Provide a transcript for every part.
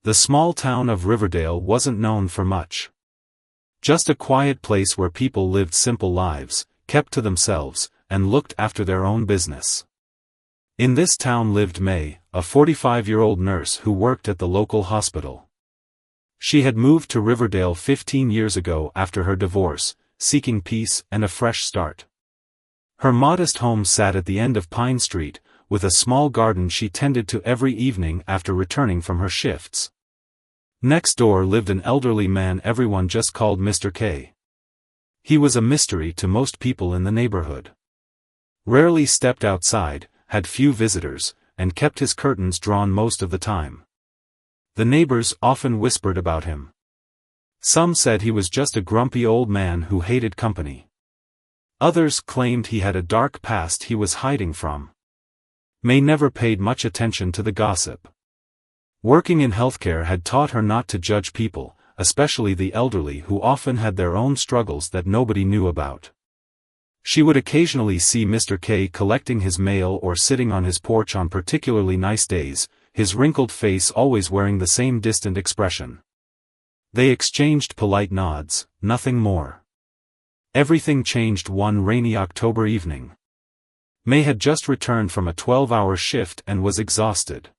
The small town of Riverdale wasn't known for much. Just a quiet place where people lived simple lives, kept to themselves, and looked after their own business. In this town lived May, a 45-year-old nurse who worked at the local hospital. She had moved to Riverdale 15 years ago after her divorce, seeking peace and a fresh start. Her modest home sat at the end of Pine Street, with a small garden she tended to every evening after returning from her shifts. Next door lived an elderly man everyone just called Mr. K. He was a mystery to most people in the neighborhood. Rarely stepped outside, had few visitors, and kept his curtains drawn most of the time. The neighbors often whispered about him. Some said he was just a grumpy old man who hated company. Others claimed he had a dark past he was hiding from. May never paid much attention to the gossip. Working in healthcare had taught her not to judge people, especially the elderly who often had their own struggles that nobody knew about. She would occasionally see Mr. K collecting his mail or sitting on his porch on particularly nice days, his wrinkled face always wearing the same distant expression. They exchanged polite nods, nothing more. Everything changed one rainy October evening. May had just returned from a 12-hour shift and was exhausted.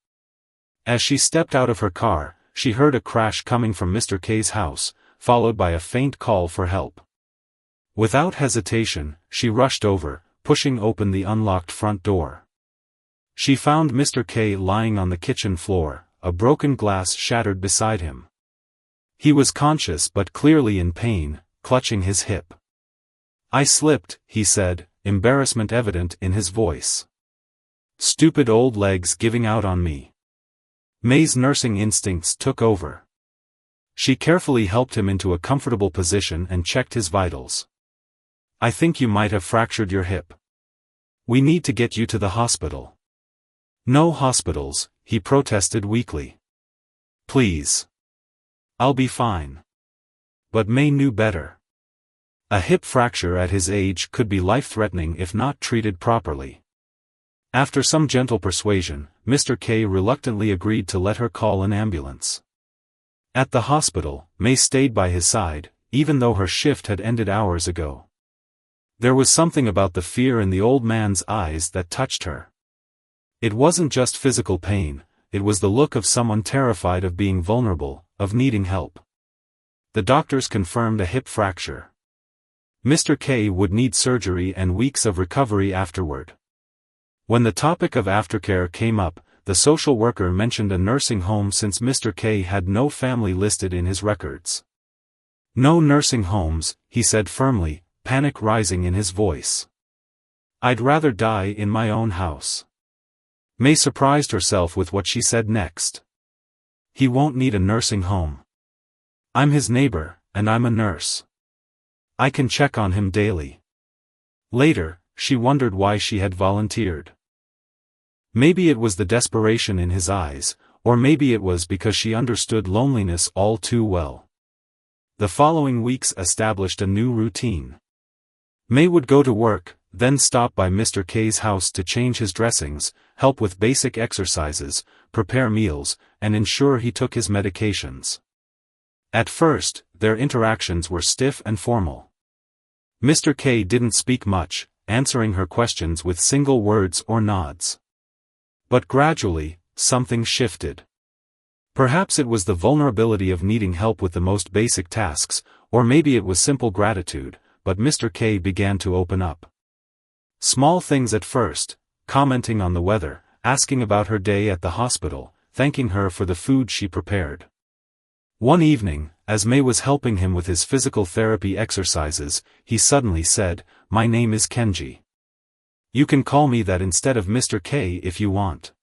As she stepped out of her car, she heard a crash coming from Mr. K's house, followed by a faint call for help. Without hesitation, she rushed over, pushing open the unlocked front door. She found Mr. K lying on the kitchen floor, a broken glass shattered beside him. He was conscious but clearly in pain, clutching his hip. "I slipped," he said, embarrassment evident in his voice. "Stupid old legs giving out on me." May's nursing instincts took over. She carefully helped him into a comfortable position and checked his vitals. "I think you might have fractured your hip. We need to get you to the hospital." "No hospitals," he protested weakly. "Please. I'll be fine." But May knew better. A hip fracture at his age could be life-threatening if not treated properly. After some gentle persuasion, Mr. K reluctantly agreed to let her call an ambulance. At the hospital, May stayed by his side, even though her shift had ended hours ago. There was something about the fear in the old man's eyes that touched her. It wasn't just physical pain, it was the look of someone terrified of being vulnerable, of needing help. The doctors confirmed a hip fracture. Mr. K would need surgery and weeks of recovery afterward. When the topic of aftercare came up, the social worker mentioned a nursing home since Mr. K had no family listed in his records. "No nursing homes," he said firmly, panic rising in his voice. "I'd rather die in my own house." May surprised herself with what she said next. "He won't need a nursing home. I'm his neighbor, and I'm a nurse. I can check on him daily." Later, she wondered why she had volunteered. Maybe it was the desperation in his eyes, or maybe it was because she understood loneliness all too well. The following weeks established a new routine. May would go to work, then stop by Mr. K's house to change his dressings, help with basic exercises, prepare meals, and ensure he took his medications. At first, their interactions were stiff and formal. Mr. K didn't speak much, answering her questions with single words or nods. But gradually, something shifted. Perhaps it was the vulnerability of needing help with the most basic tasks, or maybe it was simple gratitude, but Mr. K began to open up. Small things at first, commenting on the weather, asking about her day at the hospital, thanking her for the food she prepared. One evening, as May was helping him with his physical therapy exercises, he suddenly said, "My name is Kenji. You can call me that instead of Mr. K if you want."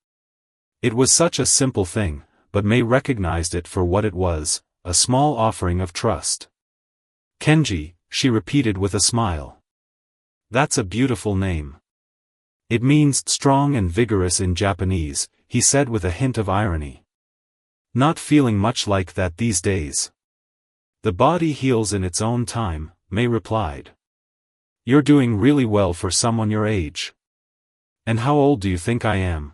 It was such a simple thing, but May recognized it for what it was, a small offering of trust. "Kenji," she repeated with a smile. "That's a beautiful name." "It means strong and vigorous in Japanese," he said with a hint of irony. "Not feeling much like that these days." "The body heals in its own time," May replied. "You're doing really well for someone your age." "And how old do you think I am?"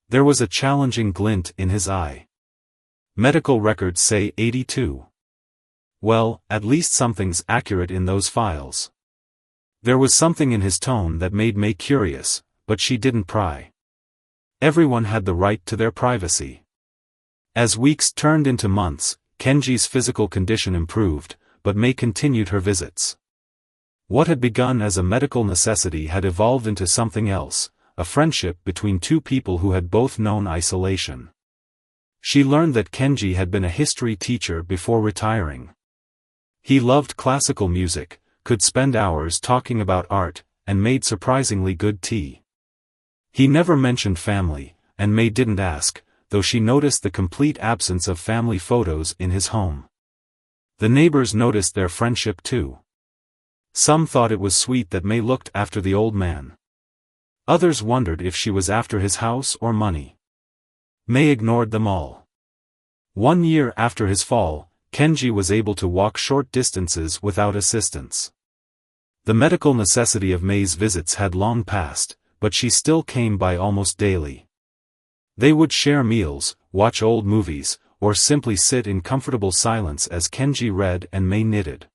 There was a challenging glint in his eye. Medical records say 82. Well, at least something's accurate in those files. There was something in his tone that made May curious, but she didn't pry. Everyone had the right to their privacy. As weeks turned into months, Kenji's physical condition improved, but May continued her visits. What had begun as a medical necessity had evolved into something else, a friendship between two people who had both known isolation. She learned that Kenji had been a history teacher before retiring. He loved classical music, could spend hours talking about art, and made surprisingly good tea. He never mentioned family, and May didn't ask, though she noticed the complete absence of family photos in his home. The neighbors noticed their friendship too. Some thought it was sweet that May looked after the old man. Others wondered if she was after his house or money. May ignored them all. 1 year after his fall, Kenji was able to walk short distances without assistance. The medical necessity of May's visits had long passed, but she still came by almost daily. They would share meals, watch old movies, or simply sit in comfortable silence as Kenji read and May knitted.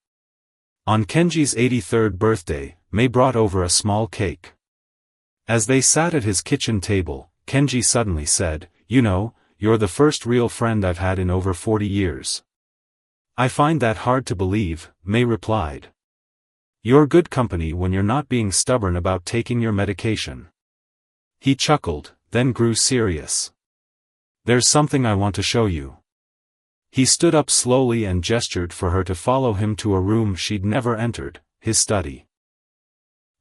On Kenji's 83rd birthday, May brought over a small cake. As they sat at his kitchen table, Kenji suddenly said, "You know, you're the first real friend I've had in over 40 years. I find that hard to believe," May replied. "You're good company when you're not being stubborn about taking your medication." He chuckled, then grew serious. "There's something I want to show you." He stood up slowly and gestured for her to follow him to a room she'd never entered, his study.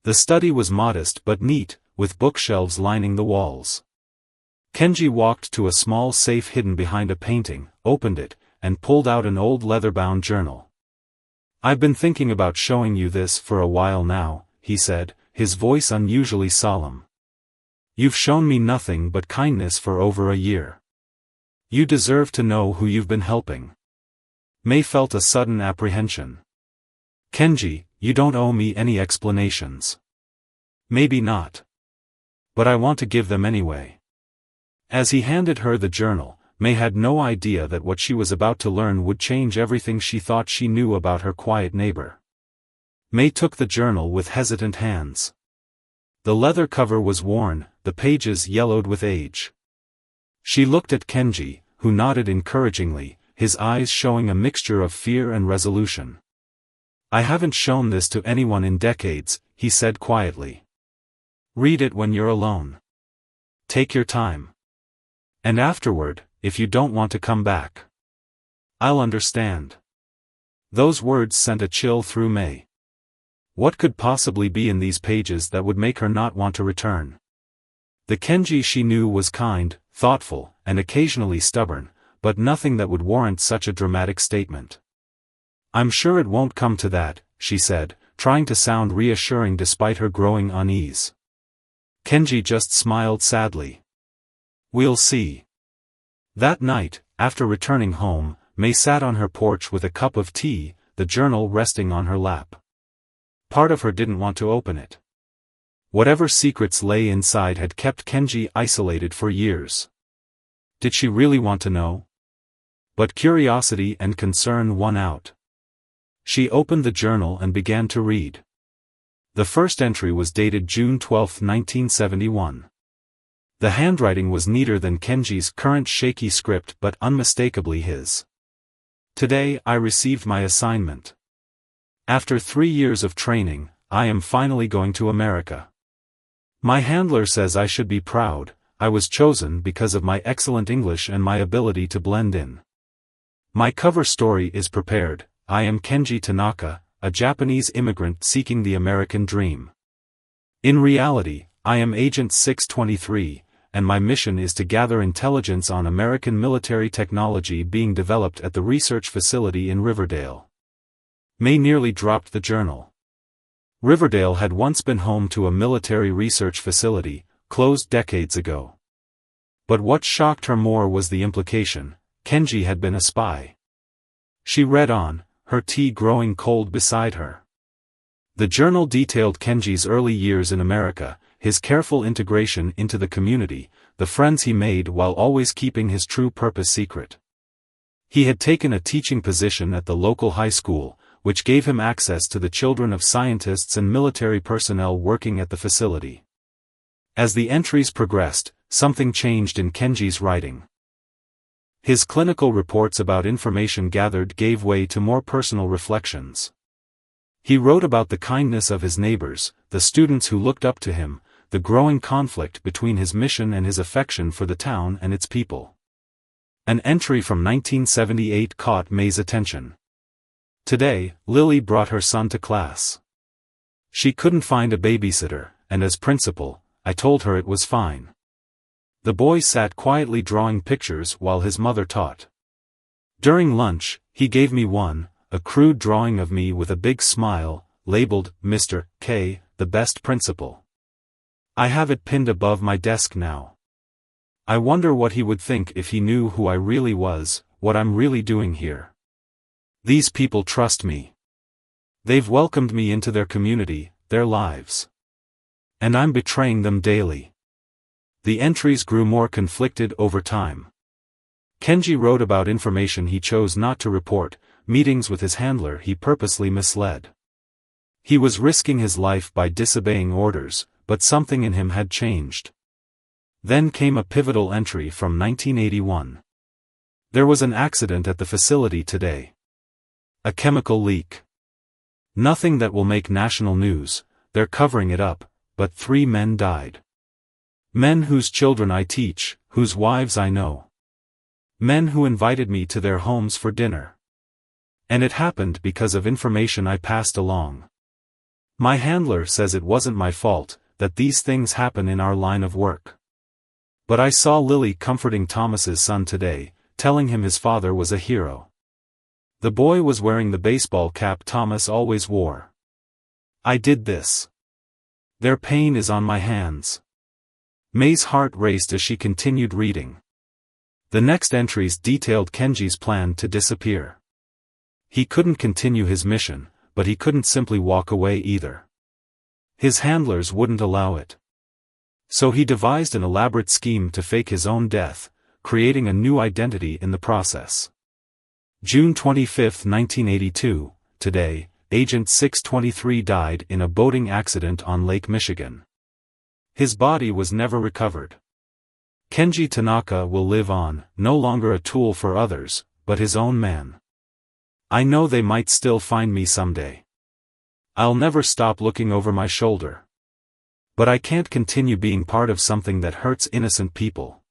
The study was modest but neat, with bookshelves lining the walls. Kenji walked to a small safe hidden behind a painting, opened it, and pulled out an old leather-bound journal. "I've been thinking about showing you this for a while now," he said, his voice unusually solemn. "You've shown me nothing but kindness for over a year. You deserve to know who you've been helping." May felt a sudden apprehension. "Kenji, you don't owe me any explanations." "Maybe not. But I want to give them anyway." As he handed her the journal, May had no idea that what she was about to learn would change everything she thought she knew about her quiet neighbor. May took the journal with hesitant hands. The leather cover was worn, the pages yellowed with age. She looked at Kenji, who nodded encouragingly, his eyes showing a mixture of fear and resolution. "I haven't shown this to anyone in decades," he said quietly. "Read it when you're alone. Take your time. And afterward, if you don't want to come back, I'll understand." Those words sent a chill through May. What could possibly be in these pages that would make her not want to return? The Kenji she knew was kind, thoughtful, and occasionally stubborn, but nothing that would warrant such a dramatic statement. "I'm sure it won't come to that," she said, trying to sound reassuring despite her growing unease. Kenji just smiled sadly. "We'll see." That night, after returning home, May sat on her porch with a cup of tea, the journal resting on her lap. Part of her didn't want to open it. Whatever secrets lay inside had kept Kenji isolated for years. Did she really want to know? But curiosity and concern won out. She opened the journal and began to read. The first entry was dated June 12, 1971. The handwriting was neater than Kenji's current shaky script but unmistakably his. "Today I received my assignment. After 3 years of training, I am finally going to America. My handler says I should be proud. I was chosen because of my excellent English and my ability to blend in. My cover story is prepared. I am Kenji Tanaka, a Japanese immigrant seeking the American dream. In reality, I am Agent 623, and my mission is to gather intelligence on American military technology being developed at the research facility in Riverdale." May nearly dropped the journal. Riverdale had once been home to a military research facility, closed decades ago. But what shocked her more was the implication: Kenji had been a spy. She read on, her tea growing cold beside her. The journal detailed Kenji's early years in America, his careful integration into the community, the friends he made while always keeping his true purpose secret. He had taken a teaching position at the local high school, which gave him access to the children of scientists and military personnel working at the facility. As the entries progressed, something changed in Kenji's writing. His clinical reports about information gathered gave way to more personal reflections. He wrote about the kindness of his neighbors, the students who looked up to him, the growing conflict between his mission and his affection for the town and its people. An entry from 1978 caught May's attention. Today, Lily brought her son to class. She couldn't find a babysitter, and as principal, I told her it was fine. The boy sat quietly drawing pictures while his mother taught. During lunch, he gave me one, a crude drawing of me with a big smile, labeled, Mr. K, the best principal. I have it pinned above my desk now. I wonder what he would think if he knew who I really was, what I'm really doing here. These people trust me. They've welcomed me into their community, their lives. And I'm betraying them daily. The entries grew more conflicted over time. Kenji wrote about information he chose not to report, meetings with his handler he purposely misled. He was risking his life by disobeying orders, but something in him had changed. Then came a pivotal entry from 1981. There was an accident at the facility today. A chemical leak. Nothing that will make national news, they're covering it up, but 3 men died. Men whose children I teach, whose wives I know. Men who invited me to their homes for dinner. And it happened because of information I passed along. My handler says it wasn't my fault, that these things happen in our line of work. But I saw Lily comforting Thomas's son today, telling him his father was a hero. The boy was wearing the baseball cap Thomas always wore. I did this. Their pain is on my hands. May's heart raced as she continued reading. The next entries detailed Kenji's plan to disappear. He couldn't continue his mission, but he couldn't simply walk away either. His handlers wouldn't allow it. So he devised an elaborate scheme to fake his own death, creating a new identity in the process. June 25, 1982, today, Agent 623 died in a boating accident on Lake Michigan. His body was never recovered. Kenji Tanaka will live on, no longer a tool for others, but his own man. I know they might still find me someday. I'll never stop looking over my shoulder. But I can't continue being part of something that hurts innocent people.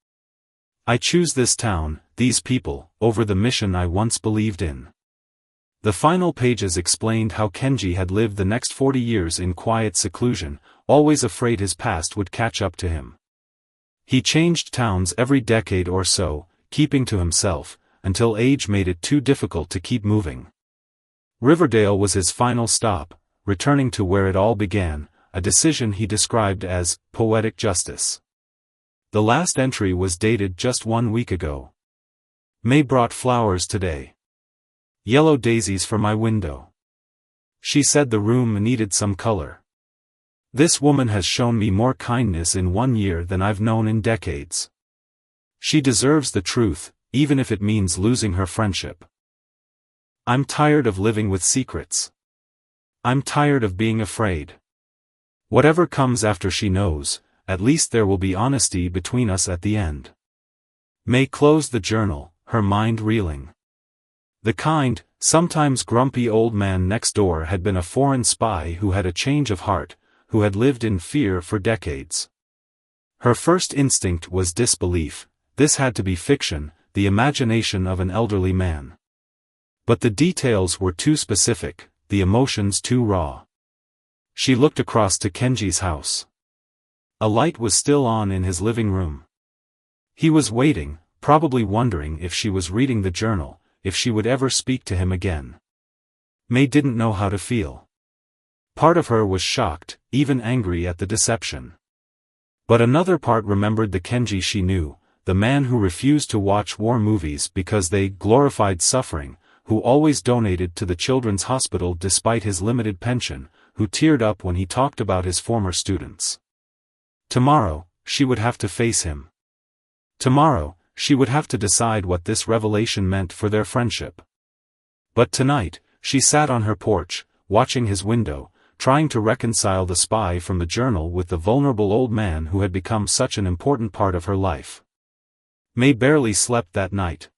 I choose this town, these people, over the mission I once believed in. The final pages explained how Kenji had lived the next 40 years in quiet seclusion, always afraid his past would catch up to him. He changed towns every decade or so, keeping to himself, until age made it too difficult to keep moving. Riverdale was his final stop, returning to where it all began, a decision he described as poetic justice. The last entry was dated just 1 week ago. May brought flowers today. Yellow daisies for my window. She said the room needed some color. This woman has shown me more kindness in 1 year than I've known in decades. She deserves the truth, even if it means losing her friendship. I'm tired of living with secrets. I'm tired of being afraid. Whatever comes after she knows, at least there will be honesty between us at the end. May closed the journal, her mind reeling. The kind, sometimes grumpy old man next door had been a foreign spy who had a change of heart, who had lived in fear for decades. Her first instinct was disbelief. This had to be fiction, the imagination of an elderly man. But the details were too specific, the emotions too raw. She looked across to Kenji's house. A light was still on in his living room. He was waiting, probably wondering if she was reading the journal, if she would ever speak to him again. May didn't know how to feel. Part of her was shocked, even angry at the deception. But another part remembered the Kenji she knew, the man who refused to watch war movies because they glorified suffering, who always donated to the children's hospital despite his limited pension, who teared up when he talked about his former students. Tomorrow, she would have to face him. Tomorrow, she would have to decide what this revelation meant for their friendship. But tonight, she sat on her porch, watching his window, trying to reconcile the spy from the journal with the vulnerable old man who had become such an important part of her life. May barely slept that night.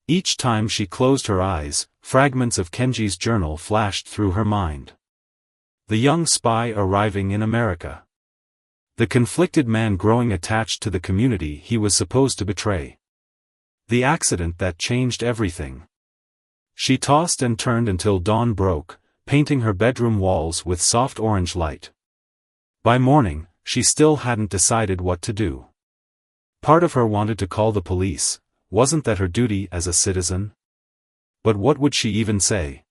Each time she closed her eyes, fragments of Kenji's journal flashed through her mind. The young spy arriving in America. The conflicted man growing attached to the community he was supposed to betray. The accident that changed everything. She tossed and turned until dawn broke, painting her bedroom walls with soft orange light. By morning, she still hadn't decided what to do. Part of her wanted to call the police. Wasn't that her duty as a citizen? But what would she even say?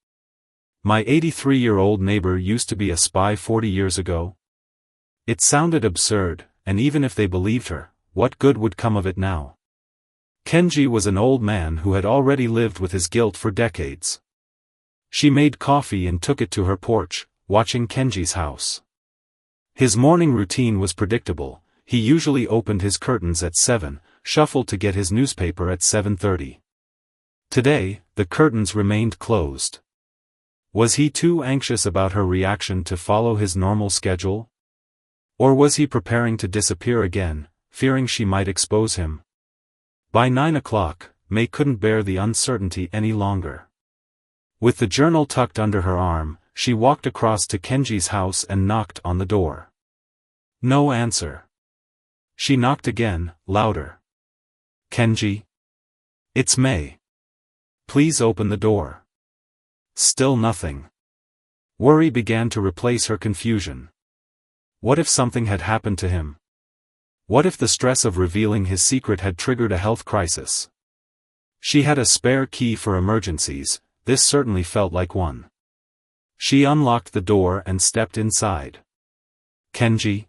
My 83-year-old neighbor used to be a spy 40 years ago? It sounded absurd, and even if they believed her, what good would come of it now? Kenji was an old man who had already lived with his guilt for decades. She made coffee and took it to her porch, watching Kenji's house. His morning routine was predictable. He usually opened his curtains at 7, shuffled to get his newspaper at 7:30. Today, the curtains remained closed. Was he too anxious about her reaction to follow his normal schedule? Or was he preparing to disappear again, fearing she might expose him? By 9 o'clock, May couldn't bear the uncertainty any longer. With the journal tucked under her arm, she walked across to Kenji's house and knocked on the door. No answer. She knocked again, louder. Kenji? It's May. Please open the door. Still nothing. Worry began to replace her confusion. What if something had happened to him? What if the stress of revealing his secret had triggered a health crisis? She had a spare key for emergencies. This certainly felt like one. She unlocked the door and stepped inside. Kenji?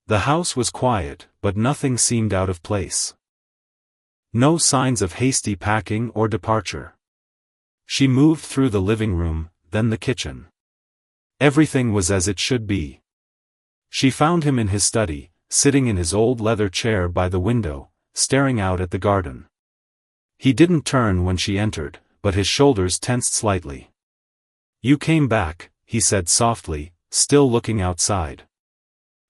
The house was quiet, but nothing seemed out of place. No signs of hasty packing or departure. She moved through the living room, then the kitchen. Everything was as it should be. She found him in his study, sitting in his old leather chair by the window, staring out at the garden. He didn't turn when she entered, but his shoulders tensed slightly. You came back, he said softly, still looking outside.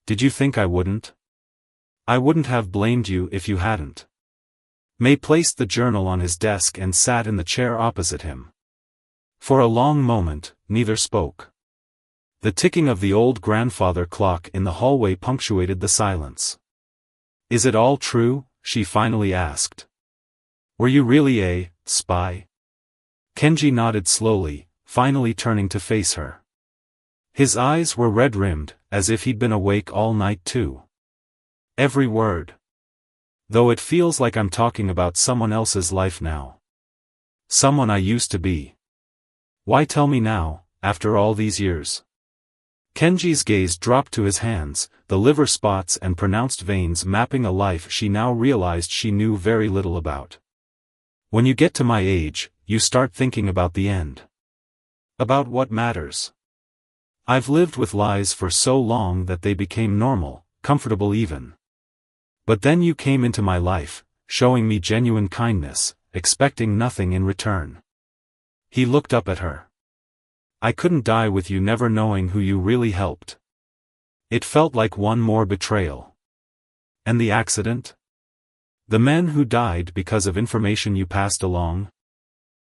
Did you think I wouldn't? I wouldn't have blamed you if you hadn't. May placed the journal on his desk and sat in the chair opposite him. For a long moment, neither spoke. The ticking of the old grandfather clock in the hallway punctuated the silence. Is it all true? She finally asked. Were you really a spy? Kenji nodded slowly, finally turning to face her. His eyes were red-rimmed, as if he'd been awake all night too. Every word. Though it feels like I'm talking about someone else's life now. Someone I used to be. Why tell me now, after all these years? Kenji's gaze dropped to his hands, the liver spots and pronounced veins mapping a life she now realized she knew very little about. When you get to my age, you start thinking about the end. About what matters. I've lived with lies for so long that they became normal, comfortable even. But then you came into my life, showing me genuine kindness, expecting nothing in return. He looked up at her. I couldn't die with you never knowing who you really helped. It felt like one more betrayal. And the accident? The men who died because of information you passed along?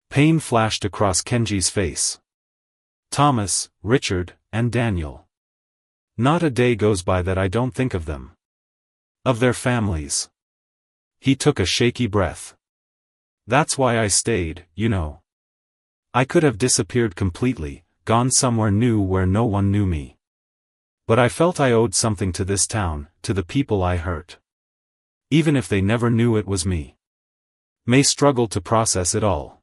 Pain flashed across Kenji's face. Thomas, Richard, and Daniel. Not a day goes by that I don't think of them. Of their families. He took a shaky breath. That's why I stayed, you know. I could have disappeared completely, gone somewhere new where no one knew me. But I felt I owed something to this town, to the people I hurt. Even if they never knew it was me. May struggled to process it all.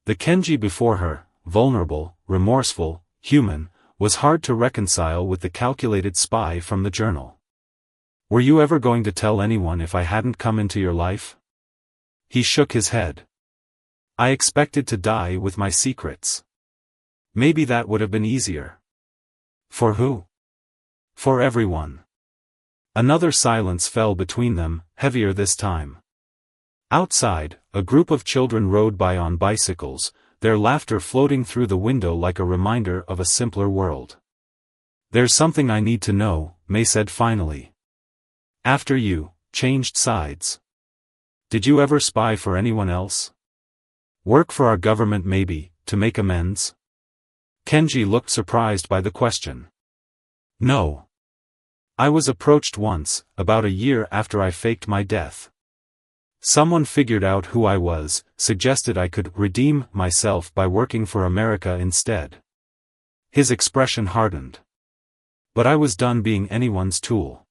The Kenji before her, vulnerable, remorseful, human, was hard to reconcile with the calculated spy from the journal. Were you ever going to tell anyone if I hadn't come into your life? He shook his head. I expected to die with my secrets. Maybe that would have been easier. For who? For everyone. Another silence fell between them, heavier this time. Outside, a group of children rode by on bicycles, their laughter floating through the window like a reminder of a simpler world. "There's something I need to know," May said finally. "After you changed sides. Did you ever spy for anyone else? Work for our government maybe, to make amends?" Kenji looked surprised by the question. "No. I was approached once, about a year after I faked my death. Someone figured out who I was, suggested I could redeem myself by working for America instead." His expression hardened. "But I was done being anyone's tool.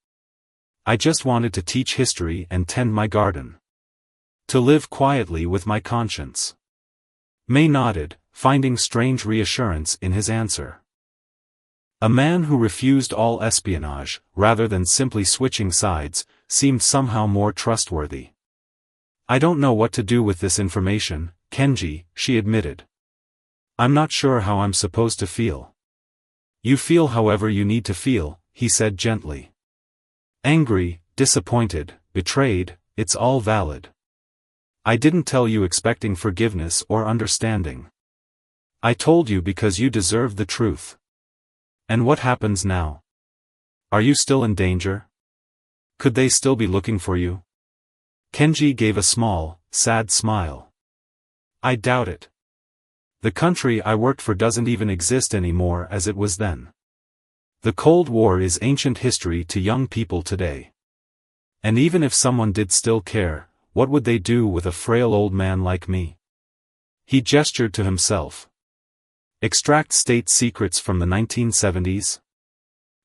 I just wanted to teach history and tend my garden. To live quietly with my conscience." May nodded, finding strange reassurance in his answer. A man who refused all espionage, rather than simply switching sides, seemed somehow more trustworthy. "I don't know what to do with this information, Kenji," she admitted. "I'm not sure how I'm supposed to feel." "You feel however you need to feel," he said gently. "Angry, disappointed, betrayed, it's all valid. I didn't tell you expecting forgiveness or understanding. I told you because you deserve the truth. And what happens now? Are you still in danger? Could they still be looking for you?" Kenji gave a small, sad smile. "I doubt it. The country I worked for doesn't even exist anymore as it was then. The Cold War is ancient history to young people today. And even if someone did still care, what would they do with a frail old man like me?" He gestured to himself. "Extract state secrets from the 1970s?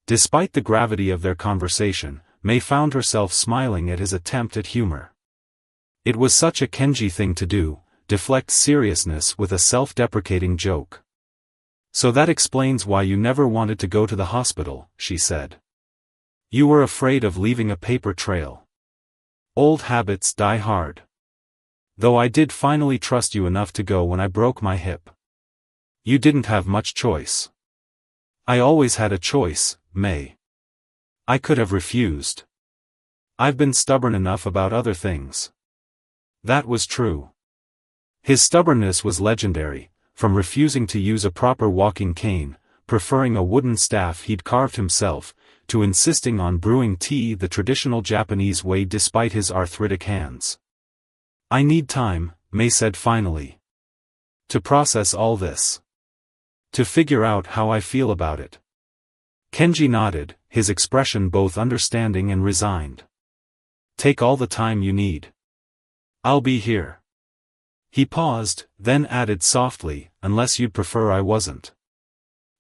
Despite the gravity of their conversation, May found herself smiling at his attempt at humor. It was such a Kenji thing to do, deflect seriousness with a self-deprecating joke. "So that explains why you never wanted to go to the hospital," she said. "You were afraid of leaving a paper trail. Old habits die hard. Though I did finally trust you enough to go when I broke my hip. You didn't have much choice." "I always had a choice, May. I could have refused. I've been stubborn enough about other things." That was true. His stubbornness was legendary, from refusing to use a proper walking cane, preferring a wooden staff he'd carved himself, to insisting on brewing tea the traditional Japanese way despite his arthritic hands. "I need time," May said finally. "To process all this. To figure out how I feel about it." Kenji nodded, his expression both understanding and resigned. "Take all the time you need. I'll be here." He paused, then added softly, "Unless you'd prefer I wasn't."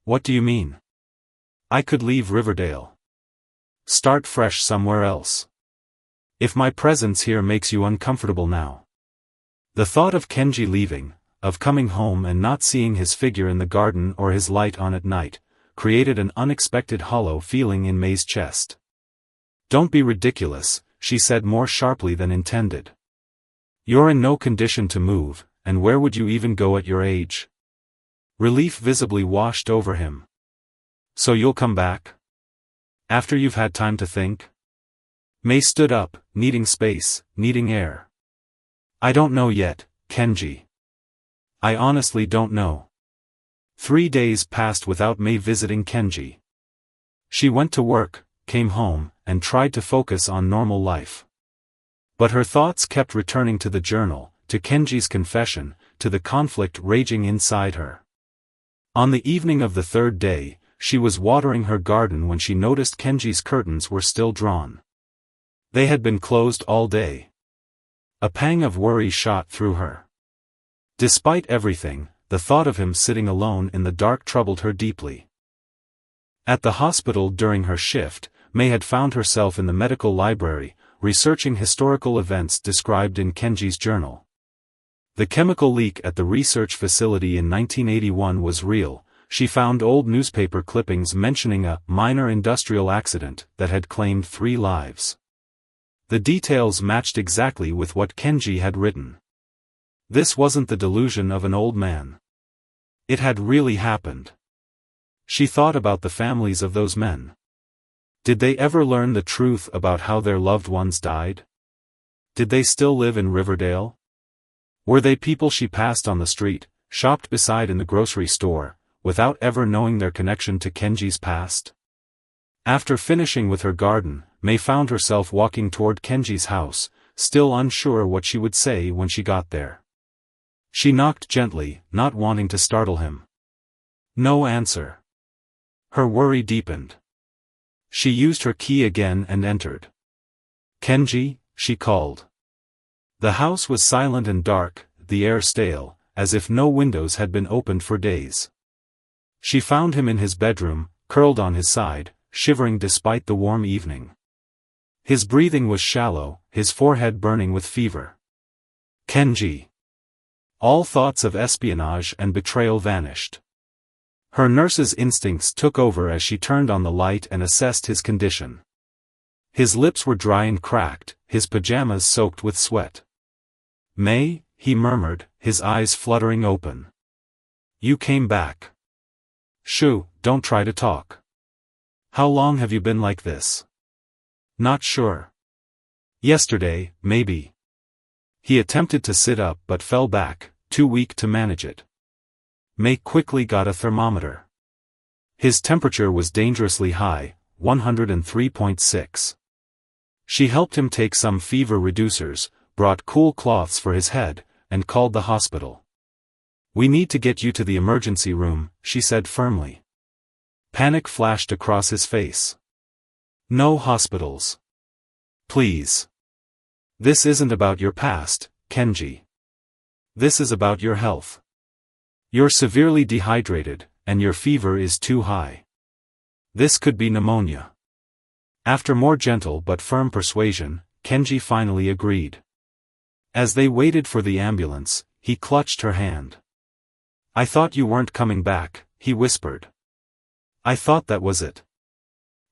"What do you mean?" "I could leave Riverdale. Start fresh somewhere else. If my presence here makes you uncomfortable now." The thought of Kenji leaving, of coming home and not seeing his figure in the garden or his light on at night, created an unexpected hollow feeling in May's chest. "Don't be ridiculous," she said more sharply than intended. "You're in no condition to move, and where would you even go at your age?" Relief visibly washed over him. "So you'll come back? After you've had time to think?" May stood up, needing space, needing air. "I don't know yet, Kenji. I honestly don't know." 3 days passed without May visiting Kenji. She went to work, came home, and tried to focus on normal life. But her thoughts kept returning to the journal, to Kenji's confession, to the conflict raging inside her. On the evening of the 3rd day, she was watering her garden when she noticed Kenji's curtains were still drawn. They had been closed all day. A pang of worry shot through her. Despite everything, the thought of him sitting alone in the dark troubled her deeply. At the hospital during her shift, May had found herself in the medical library, researching historical events described in Kenji's journal. The chemical leak at the research facility in 1981 was real. She found old newspaper clippings mentioning a minor industrial accident that had claimed 3 lives. The details matched exactly with what Kenji had written. This wasn't the delusion of an old man. It had really happened. She thought about the families of those men. Did they ever learn the truth about how their loved ones died? Did they still live in Riverdale? Were they people she passed on the street, shopped beside in the grocery store, without ever knowing their connection to Kenji's past? After finishing with her garden, May found herself walking toward Kenji's house, still unsure what she would say when she got there. She knocked gently, not wanting to startle him. No answer. Her worry deepened. She used her key again and entered. "Kenji," she called. The house was silent and dark, the air stale, as if no windows had been opened for days. She found him in his bedroom, curled on his side, shivering despite the warm evening. His breathing was shallow, his forehead burning with fever. "Kenji." All thoughts of espionage and betrayal vanished. Her nurse's instincts took over as she turned on the light and assessed his condition. His lips were dry and cracked, his pajamas soaked with sweat. "May," he murmured, his eyes fluttering open. "You came back." "Shoo, don't try to talk." "How long have you been like this?" "Not sure. Yesterday, maybe." He attempted to sit up but fell back, too weak to manage it. May quickly got a thermometer. His temperature was dangerously high, 103.6. She helped him take some fever reducers, brought cool cloths for his head, and called the hospital. "We need to get you to the emergency room," she said firmly. Panic flashed across his face. "No hospitals. Please. This isn't about your past, Kenji. This is about your health. You're severely dehydrated, and your fever is too high. This could be pneumonia." After more gentle but firm persuasion, Kenji finally agreed. As they waited for the ambulance, he clutched her hand. "I thought you weren't coming back," he whispered. "I thought that was it.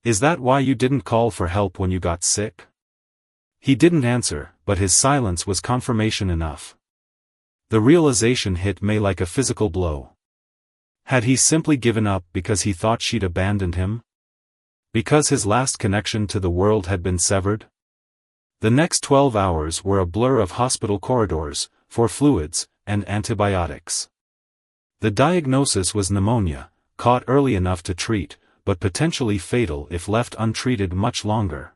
Is that why you didn't call for help when you got sick?" He didn't answer, but his silence was confirmation enough. The realization hit May like a physical blow. Had he simply given up because he thought she'd abandoned him? Because his last connection to the world had been severed? The next 12 hours were a blur of hospital corridors, for fluids, and antibiotics. The diagnosis was pneumonia, caught early enough to treat, but potentially fatal if left untreated much longer.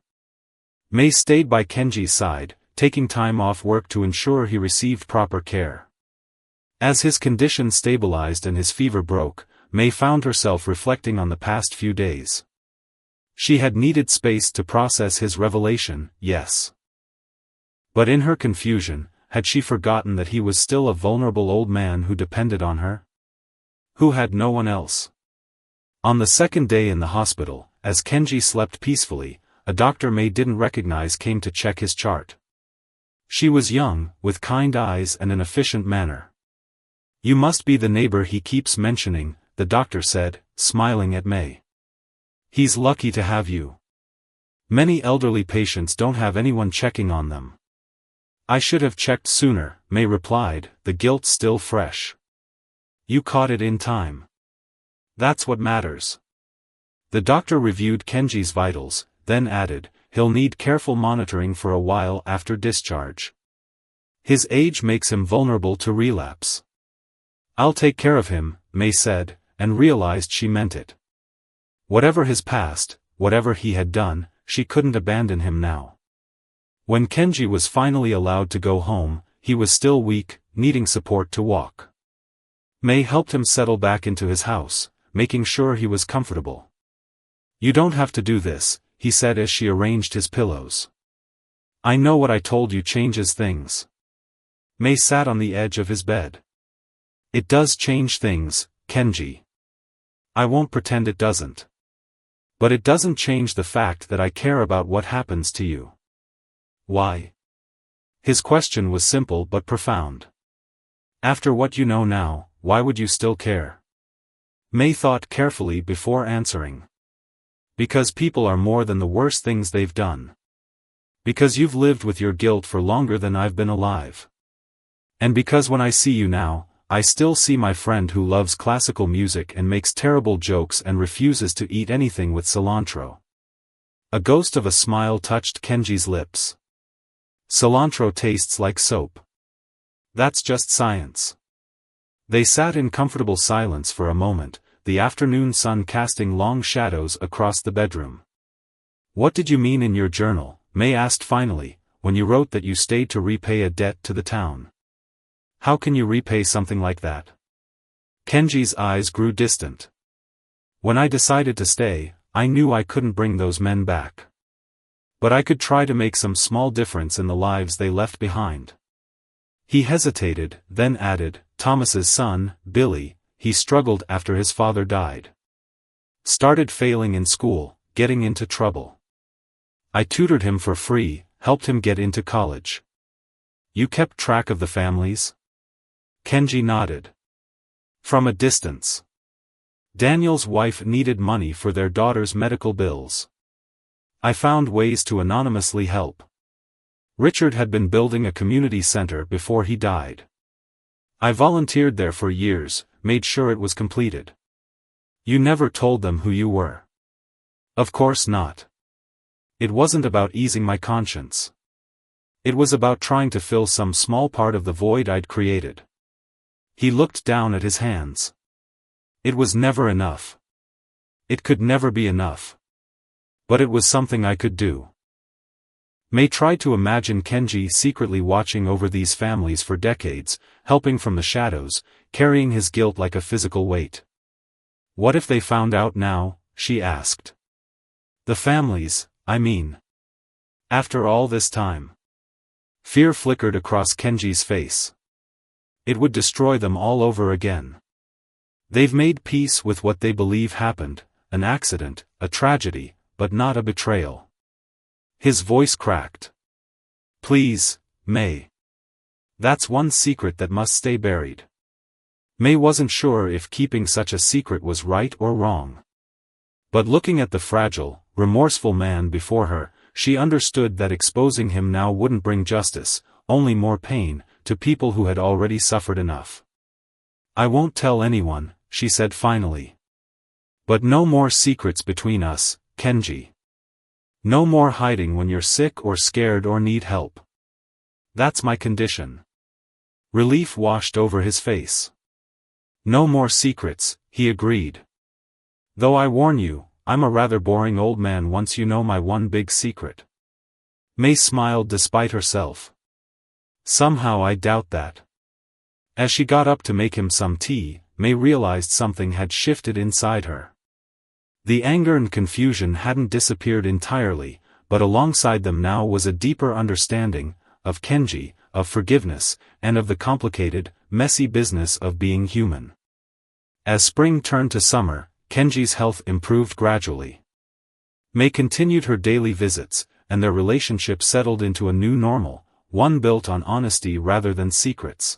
May stayed by Kenji's side, taking time off work to ensure he received proper care. As his condition stabilized and his fever broke, May found herself reflecting on the past few days. She had needed space to process his revelation, yes. But in her confusion, had she forgotten that he was still a vulnerable old man who depended on her? Who had no one else? On the second day in the hospital, as Kenji slept peacefully, a doctor May didn't recognize came to check his chart. She was young, with kind eyes and an efficient manner. "You must be the neighbor he keeps mentioning," the doctor said, smiling at May. "He's lucky to have you. Many elderly patients don't have anyone checking on them." "I should have checked sooner," May replied, the guilt still fresh. "You caught it in time. That's what matters." The doctor reviewed Kenji's vitals, then added, "He'll need careful monitoring for a while after discharge. His age makes him vulnerable to relapse." "I'll take care of him," May said, and realized she meant it. Whatever his past, whatever he had done, she couldn't abandon him now. When Kenji was finally allowed to go home, he was still weak, needing support to walk. May helped him settle back into his house, making sure he was comfortable. "You don't have to do this," he said as she arranged his pillows. "I know what I told you changes things." May sat on the edge of his bed. "It does change things, Kenji. I won't pretend it doesn't. But it doesn't change the fact that I care about what happens to you." "Why?" His question was simple but profound. "After what you know now, why would you still care?" May thought carefully before answering. "Because people are more than the worst things they've done. Because you've lived with your guilt for longer than I've been alive. And because when I see you now, I still see my friend who loves classical music and makes terrible jokes and refuses to eat anything with cilantro." A ghost of a smile touched Kenji's lips. Cilantro tastes like soap. That's just science. They sat in comfortable silence for a moment, the afternoon sun casting long shadows across the bedroom. What did you mean in your journal, May asked finally, when you wrote that you stayed to repay a debt to the town? How can you repay something like that? Kenji's eyes grew distant. When I decided to stay, I knew I couldn't bring those men back. But I could try to make some small difference in the lives they left behind. He hesitated, then added, Thomas's son, Billy, he struggled after his father died. Started failing in school, getting into trouble. I tutored him for free, helped him get into college. You kept track of the families? Kenji nodded. From a distance. Daniel's wife needed money for their daughter's medical bills. I found ways to anonymously help. Richard had been building a community center before he died. I volunteered there for years, made sure it was completed. You never told them who you were. Of course not. It wasn't about easing my conscience. It was about trying to fill some small part of the void I'd created. He looked down at his hands. It was never enough. It could never be enough. But it was something I could do. May tried to imagine Kenji secretly watching over these families for decades, helping from the shadows, carrying his guilt like a physical weight. What if they found out now, she asked. The families, I mean. After all this time. Fear flickered across Kenji's face. It would destroy them all over again. They've made peace with what they believe happened, an accident, a tragedy, but not a betrayal. His voice cracked. Please, May. That's one secret that must stay buried. May wasn't sure if keeping such a secret was right or wrong. But looking at the fragile, remorseful man before her, she understood that exposing him now wouldn't bring justice, only more pain, to people who had already suffered enough. I won't tell anyone, she said finally. But no more secrets between us, Kenji. No more hiding when you're sick or scared or need help. That's my condition. Relief washed over his face. No more secrets, he agreed. Though I warn you, I'm a rather boring old man once you know my one big secret. May smiled despite herself. Somehow I doubt that. As she got up to make him some tea, May realized something had shifted inside her. The anger and confusion hadn't disappeared entirely, but alongside them now was a deeper understanding, of Kenji, of forgiveness, and of the complicated, messy business of being human. As spring turned to summer, Kenji's health improved gradually. May continued her daily visits, and their relationship settled into a new normal, one built on honesty rather than secrets.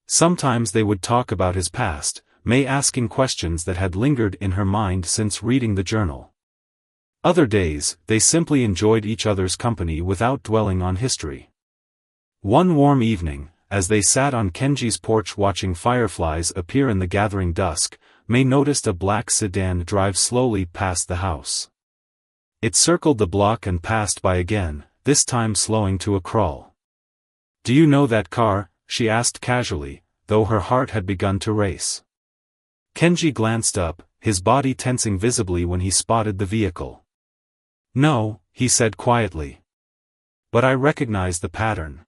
Sometimes they would talk about his past, May asking questions that had lingered in her mind since reading the journal. Other days, they simply enjoyed each other's company without dwelling on history. One warm evening, as they sat on Kenji's porch watching fireflies appear in the gathering dusk, May noticed a black sedan drive slowly past the house. It circled the block and passed by again, this time slowing to a crawl. Do you know that car? She asked casually, though her heart had begun to race. Kenji glanced up, his body tensing visibly when he spotted the vehicle. No, he said quietly. But I recognize the pattern.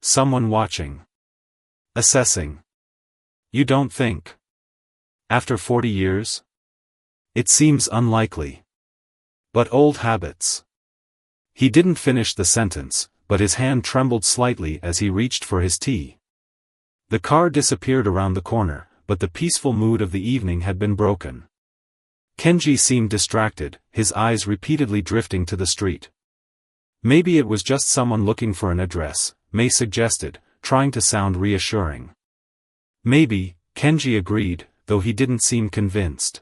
Someone watching. Assessing. You don't think? After 40 years? It seems unlikely. But old habits. He didn't finish the sentence, but his hand trembled slightly as he reached for his tea. The car disappeared around the corner, but the peaceful mood of the evening had been broken. Kenji seemed distracted, his eyes repeatedly drifting to the street. Maybe it was just someone looking for an address, May suggested, trying to sound reassuring. Maybe, Kenji agreed, though he didn't seem convinced.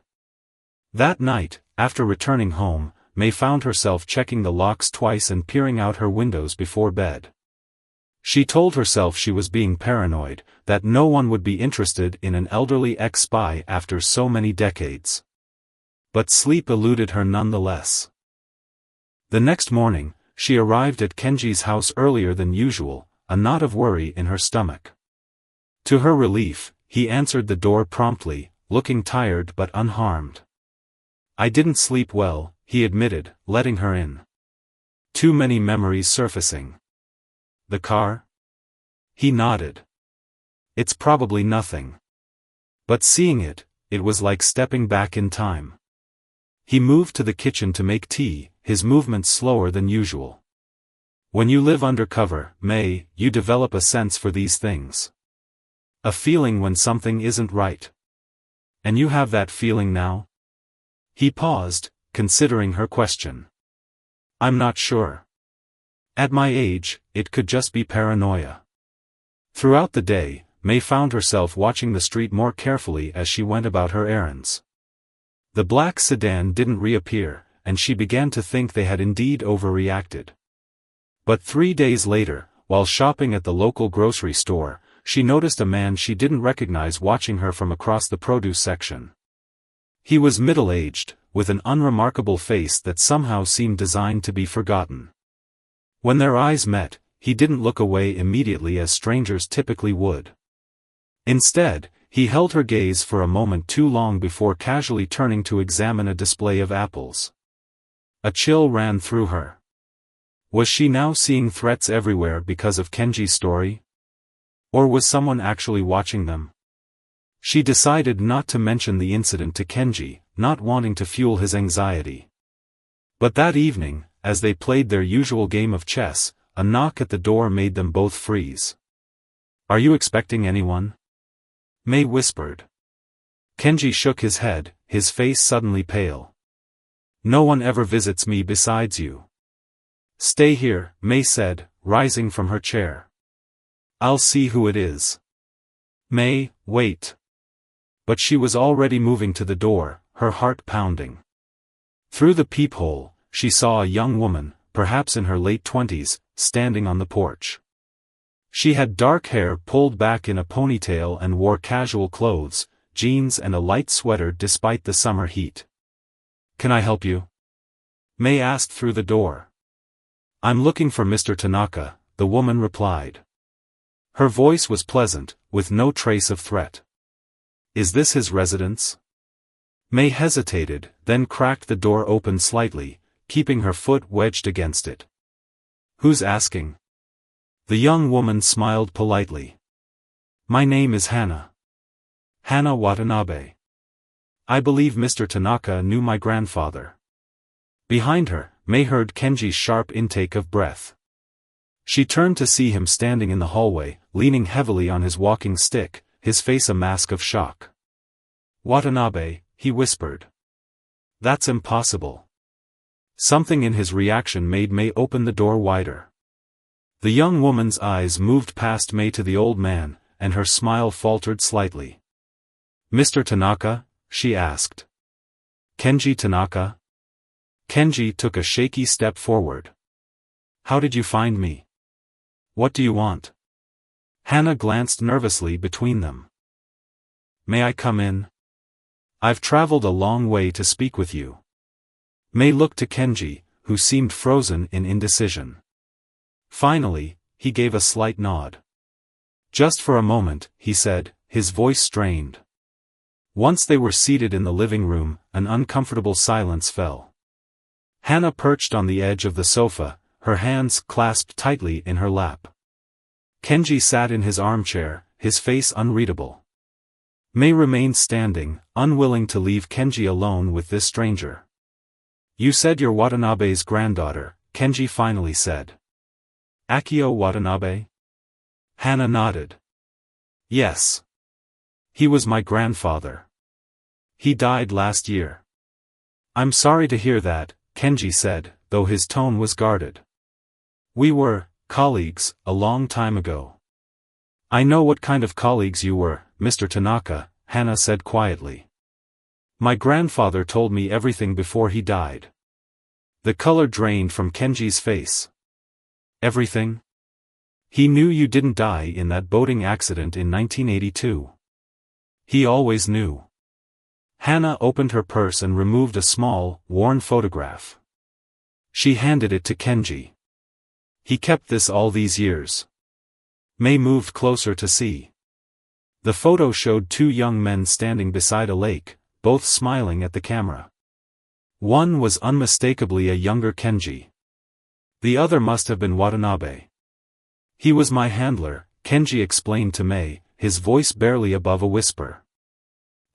That night, after returning home, May found herself checking the locks twice and peering out her windows before bed. She told herself she was being paranoid, that no one would be interested in an elderly ex-spy after so many decades. But sleep eluded her nonetheless. The next morning, she arrived at Kenji's house earlier than usual, a knot of worry in her stomach. To her relief, he answered the door promptly, looking tired but unharmed. "I didn't sleep well," he admitted, letting her in. "Too many memories surfacing." "The car?" He nodded. "It's probably nothing." But seeing it, it was like stepping back in time. He moved to the kitchen to make tea, his movements slower than usual. When you live undercover, May, you develop a sense for these things. A feeling when something isn't right. And you have that feeling now? He paused, considering her question. "I'm not sure. At my age, it could just be paranoia." Throughout the day, May found herself watching the street more carefully as she went about her errands. The black sedan didn't reappear, and she began to think they had indeed overreacted. But 3 days later, while shopping at the local grocery store, she noticed a man she didn't recognize watching her from across the produce section. He was middle-aged, with an unremarkable face that somehow seemed designed to be forgotten. When their eyes met, he didn't look away immediately as strangers typically would. Instead, he held her gaze for a moment too long before casually turning to examine a display of apples. A chill ran through her. Was she now seeing threats everywhere because of Kenji's story? Or was someone actually watching them? She decided not to mention the incident to Kenji, not wanting to fuel his anxiety. But that evening, as they played their usual game of chess, a knock at the door made them both freeze. "Are you expecting anyone?" May whispered. Kenji shook his head, his face suddenly pale. "No one ever visits me besides you." "Stay here," May said, rising from her chair. "I'll see who it is." "May, wait." But she was already moving to the door, her heart pounding. Through the peephole, she saw a young woman, perhaps in her late 20s, standing on the porch. She had dark hair pulled back in a ponytail and wore casual clothes, jeans and a light sweater despite the summer heat. "Can I help you?" May asked through the door. "I'm looking for Mr. Tanaka," the woman replied. Her voice was pleasant, with no trace of threat. "Is this his residence?" May hesitated, then cracked the door open slightly, keeping her foot wedged against it. "Who's asking?" The young woman smiled politely. "My name is Hana. Hana Watanabe. I believe Mr. Tanaka knew my grandfather." Behind her, May heard Kenji's sharp intake of breath. She turned to see him standing in the hallway, leaning heavily on his walking stick, his face a mask of shock. "Watanabe," he whispered. "That's impossible." Something in his reaction made May open the door wider. The young woman's eyes moved past May to the old man, and her smile faltered slightly. "Mr. Tanaka?" she asked. "Kenji Tanaka?" Kenji took a shaky step forward. "How did you find me? What do you want?" Hana glanced nervously between them. "May I come in? I've traveled a long way to speak with you." May looked to Kenji, who seemed frozen in indecision. Finally, he gave a slight nod. "Just for a moment," he said, his voice strained. Once they were seated in the living room, an uncomfortable silence fell. Hana perched on the edge of the sofa, her hands clasped tightly in her lap. Kenji sat in his armchair, his face unreadable. May remained standing, unwilling to leave Kenji alone with this stranger. "You said you're Watanabe's granddaughter," Kenji finally said. "Akio Watanabe?" Hana nodded. "Yes. He was my grandfather. He died last year." "I'm sorry to hear that," Kenji said, though his tone was guarded. "We were colleagues a long time ago." "I know what kind of colleagues you were, Mr. Tanaka," Hana said quietly. "My grandfather told me everything before he died." The color drained from Kenji's face. "Everything? He knew you didn't die in that boating accident in 1982. He always knew." Hana opened her purse and removed a small, worn photograph. She handed it to Kenji. He kept this all these years. May moved closer to see. The photo showed two young men standing beside a lake, both smiling at the camera. One was unmistakably a younger Kenji. The other must have been Watanabe. He was my handler, Kenji explained to May, his voice barely above a whisper.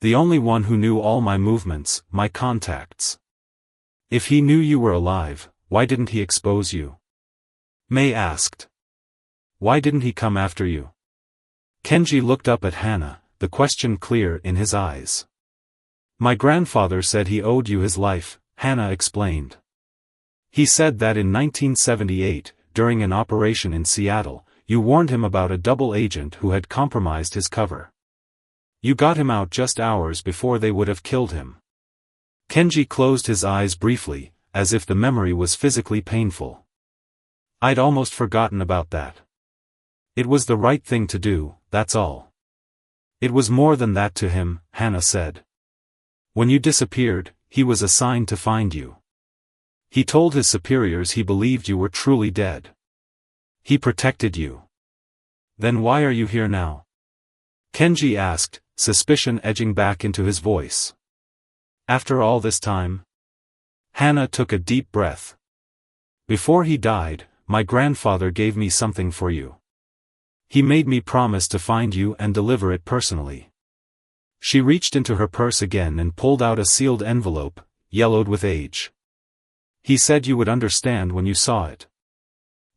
The only one who knew all my movements, my contacts. If he knew you were alive, why didn't he expose you? May asked. Why didn't he come after you? Kenji looked up at Hana, the question clear in his eyes. My grandfather said he owed you his life, Hana explained. He said that in 1978, during an operation in Seattle, you warned him about a double agent who had compromised his cover. You got him out just hours before they would have killed him. Kenji closed his eyes briefly, as if the memory was physically painful. I'd almost forgotten about that. It was the right thing to do, that's all. It was more than that to him, Hana said. When you disappeared, he was assigned to find you. He told his superiors he believed you were truly dead. He protected you. Then why are you here now? Kenji asked, suspicion edging back into his voice. After all this time? Hana took a deep breath. Before he died, my grandfather gave me something for you. He made me promise to find you and deliver it personally. She reached into her purse again and pulled out a sealed envelope, yellowed with age. He said you would understand when you saw it.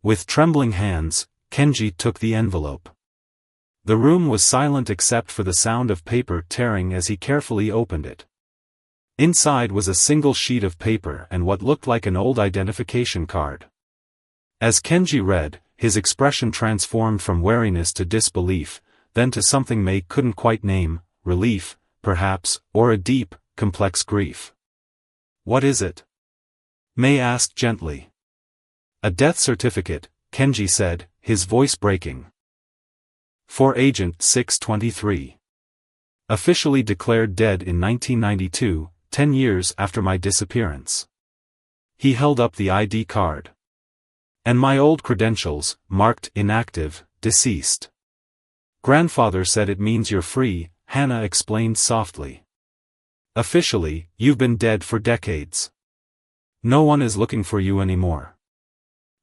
With trembling hands, Kenji took the envelope. The room was silent except for the sound of paper tearing as he carefully opened it. Inside was a single sheet of paper and what looked like an old identification card. As Kenji read, his expression transformed from wariness to disbelief, then to something May couldn't quite name, relief, perhaps, or a deep, complex grief. What is it? May asked gently. A death certificate, Kenji said, his voice breaking. For Agent 623. Officially declared dead in 1992, 10 years after my disappearance. He held up the ID card. And my old credentials, marked inactive, deceased. Grandfather said it means you're free, Hana explained softly. Officially, you've been dead for decades. No one is looking for you anymore.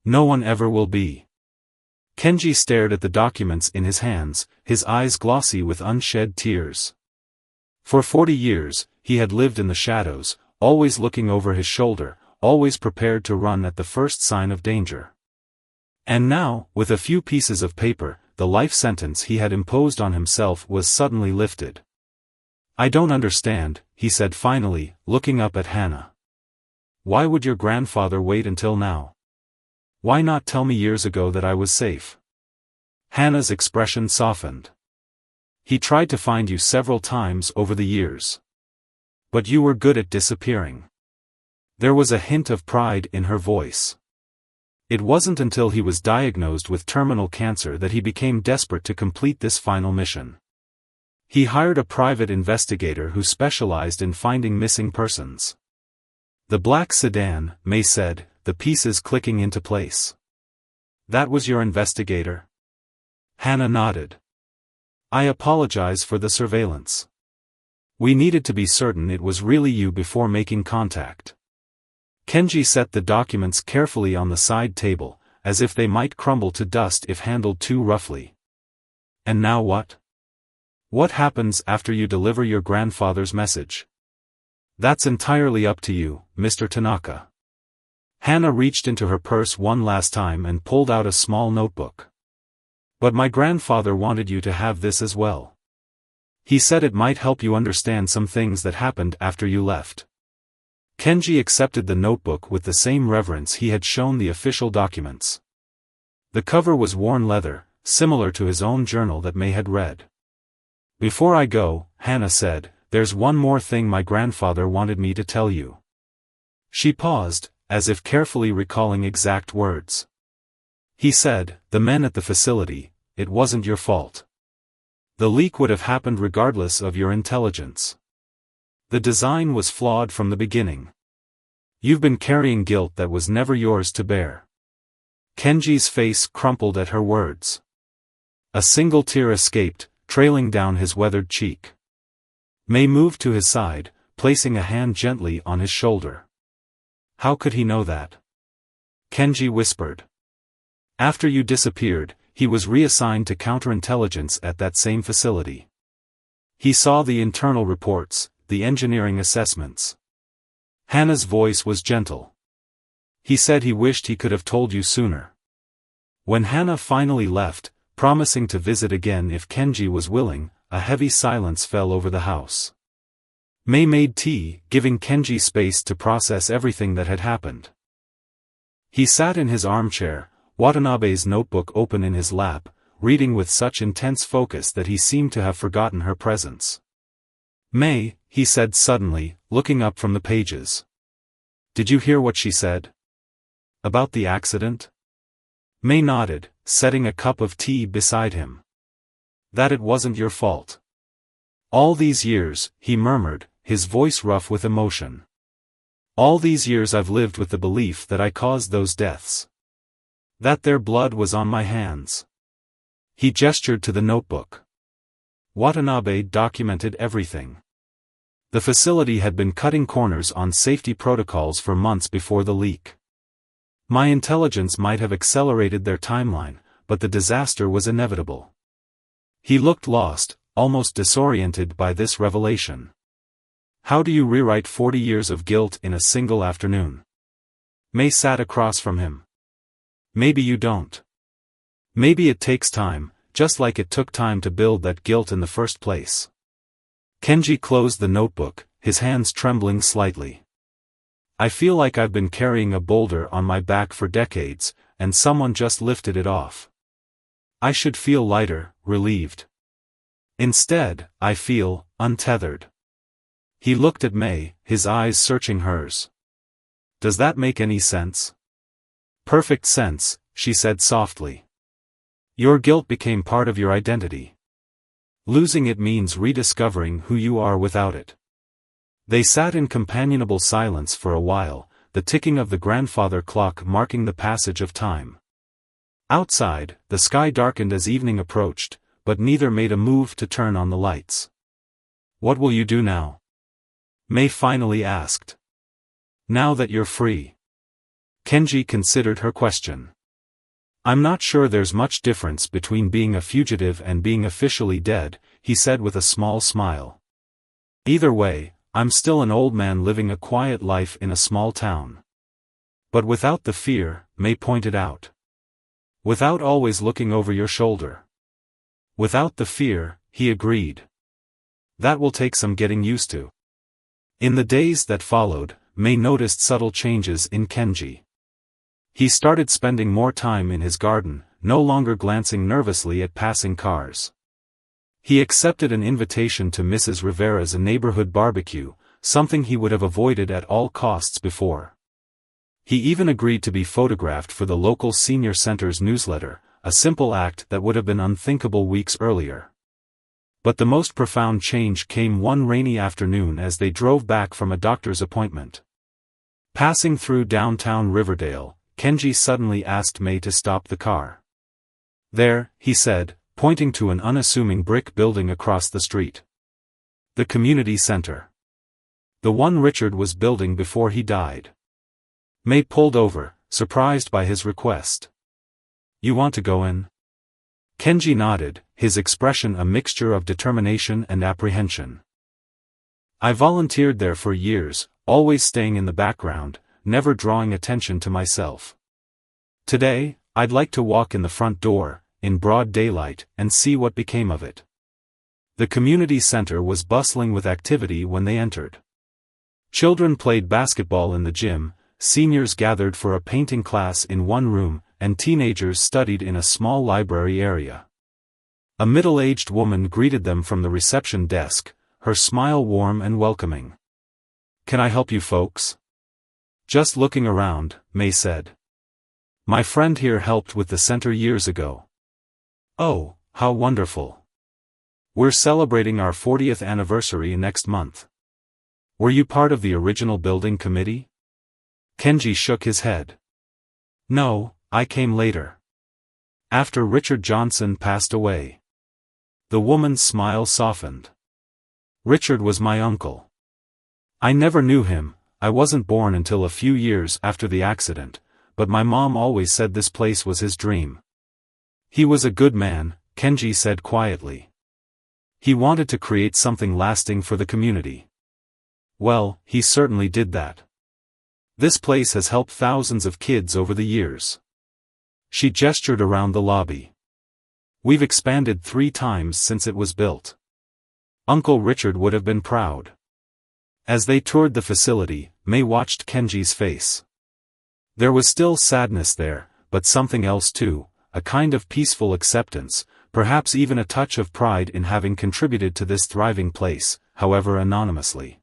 No one ever will be. Kenji stared at the documents in his hands, his eyes glossy with unshed tears. For 40 years, he had lived in the shadows, always looking over his shoulder, always prepared to run at the first sign of danger. And now, with a few pieces of paper, the life sentence he had imposed on himself was suddenly lifted. I don't understand, he said finally, looking up at Hana. Why would your grandfather wait until now? Why not tell me years ago that I was safe? Hana's expression softened. He tried to find you several times over the years. But you were good at disappearing. There was a hint of pride in her voice. It wasn't until he was diagnosed with terminal cancer that he became desperate to complete this final mission. He hired a private investigator who specialized in finding missing persons. The black sedan, May said, the pieces clicking into place. That was your investigator? Hana nodded. I apologize for the surveillance. We needed to be certain it was really you before making contact. Kenji set the documents carefully on the side table, as if they might crumble to dust if handled too roughly. And now what? What happens after you deliver your grandfather's message? That's entirely up to you, Mr. Tanaka. Hana reached into her purse one last time and pulled out a small notebook. But my grandfather wanted you to have this as well. He said it might help you understand some things that happened after you left. Kenji accepted the notebook with the same reverence he had shown the official documents. The cover was worn leather, similar to his own journal that May had read. Before I go, Hana said, there's one more thing my grandfather wanted me to tell you. She paused, as if carefully recalling exact words. He said, the men at the facility, it wasn't your fault. The leak would have happened regardless of your intelligence. The design was flawed from the beginning. You've been carrying guilt that was never yours to bear. Kenji's face crumpled at her words. A single tear escaped, trailing down his weathered cheek. May moved to his side, placing a hand gently on his shoulder. How could he know that? Kenji whispered. After you disappeared, he was reassigned to counterintelligence at that same facility. He saw the internal reports, the engineering assessments. Hana's voice was gentle. He said he wished he could have told you sooner. When Hana finally left, promising to visit again if Kenji was willing, a heavy silence fell over the house. May made tea, giving Kenji space to process everything that had happened. He sat in his armchair, Watanabe's notebook open in his lap, reading with such intense focus that he seemed to have forgotten her presence. May, he said suddenly, looking up from the pages. Did you hear what she said? About the accident? May nodded, setting a cup of tea beside him. That it wasn't your fault. All these years, he murmured, his voice rough with emotion. All these years I've lived with the belief that I caused those deaths. That their blood was on my hands. He gestured to the notebook. Watanabe documented everything. The facility had been cutting corners on safety protocols for months before the leak. My intelligence might have accelerated their timeline, but the disaster was inevitable. He looked lost, almost disoriented by this revelation. How do you rewrite 40 years of guilt in a single afternoon? May sat across from him. Maybe you don't. Maybe it takes time, just like it took time to build that guilt in the first place. Kenji closed the notebook, his hands trembling slightly. I feel like I've been carrying a boulder on my back for decades, and someone just lifted it off. I should feel lighter, relieved. Instead, I feel untethered. He looked at May, his eyes searching hers. Does that make any sense? Perfect sense, she said softly. Your guilt became part of your identity. Losing it means rediscovering who you are without it. They sat in companionable silence for a while, the ticking of the grandfather clock marking the passage of time. Outside, the sky darkened as evening approached, but neither made a move to turn on the lights. What will you do now? May finally asked. Now that you're free. Kenji considered her question. I'm not sure there's much difference between being a fugitive and being officially dead, he said with a small smile. Either way, I'm still an old man living a quiet life in a small town. But without the fear, May pointed out. Without always looking over your shoulder. Without the fear, he agreed. That will take some getting used to. In the days that followed, May noticed subtle changes in Kenji. He started spending more time in his garden, no longer glancing nervously at passing cars. He accepted an invitation to Mrs. Rivera's neighborhood barbecue, something he would have avoided at all costs before. He even agreed to be photographed for the local senior center's newsletter, a simple act that would have been unthinkable weeks earlier. But the most profound change came one rainy afternoon as they drove back from a doctor's appointment. Passing through downtown Riverdale, Kenji suddenly asked May to stop the car. There, he said, pointing to an unassuming brick building across the street. The community center. The one Richard was building before he died. May pulled over, surprised by his request. You want to go in? Kenji nodded, his expression a mixture of determination and apprehension. I volunteered there for years, always staying in the background, never drawing attention to myself. Today, I'd like to walk in the front door, in broad daylight, and see what became of it. The community center was bustling with activity when they entered. Children played basketball in the gym, seniors gathered for a painting class in one room, and teenagers studied in a small library area. A middle-aged woman greeted them from the reception desk, her smile warm and welcoming. Can I help you folks? Just looking around, May said. My friend here helped with the center years ago. Oh, how wonderful. We're celebrating our 40th anniversary next month. Were you part of the original building committee? Kenji shook his head. No, I came later. After Richard Johnson passed away. The woman's smile softened. Richard was my uncle. I never knew him, I wasn't born until a few years after the accident, but my mom always said this place was his dream. He was a good man, Kenji said quietly. He wanted to create something lasting for the community. Well, he certainly did that. This place has helped thousands of kids over the years. She gestured around the lobby. We've expanded 3 times since it was built. Uncle Richard would have been proud. As they toured the facility, May watched Kenji's face. There was still sadness there, but something else too, a kind of peaceful acceptance, perhaps even a touch of pride in having contributed to this thriving place, however anonymously.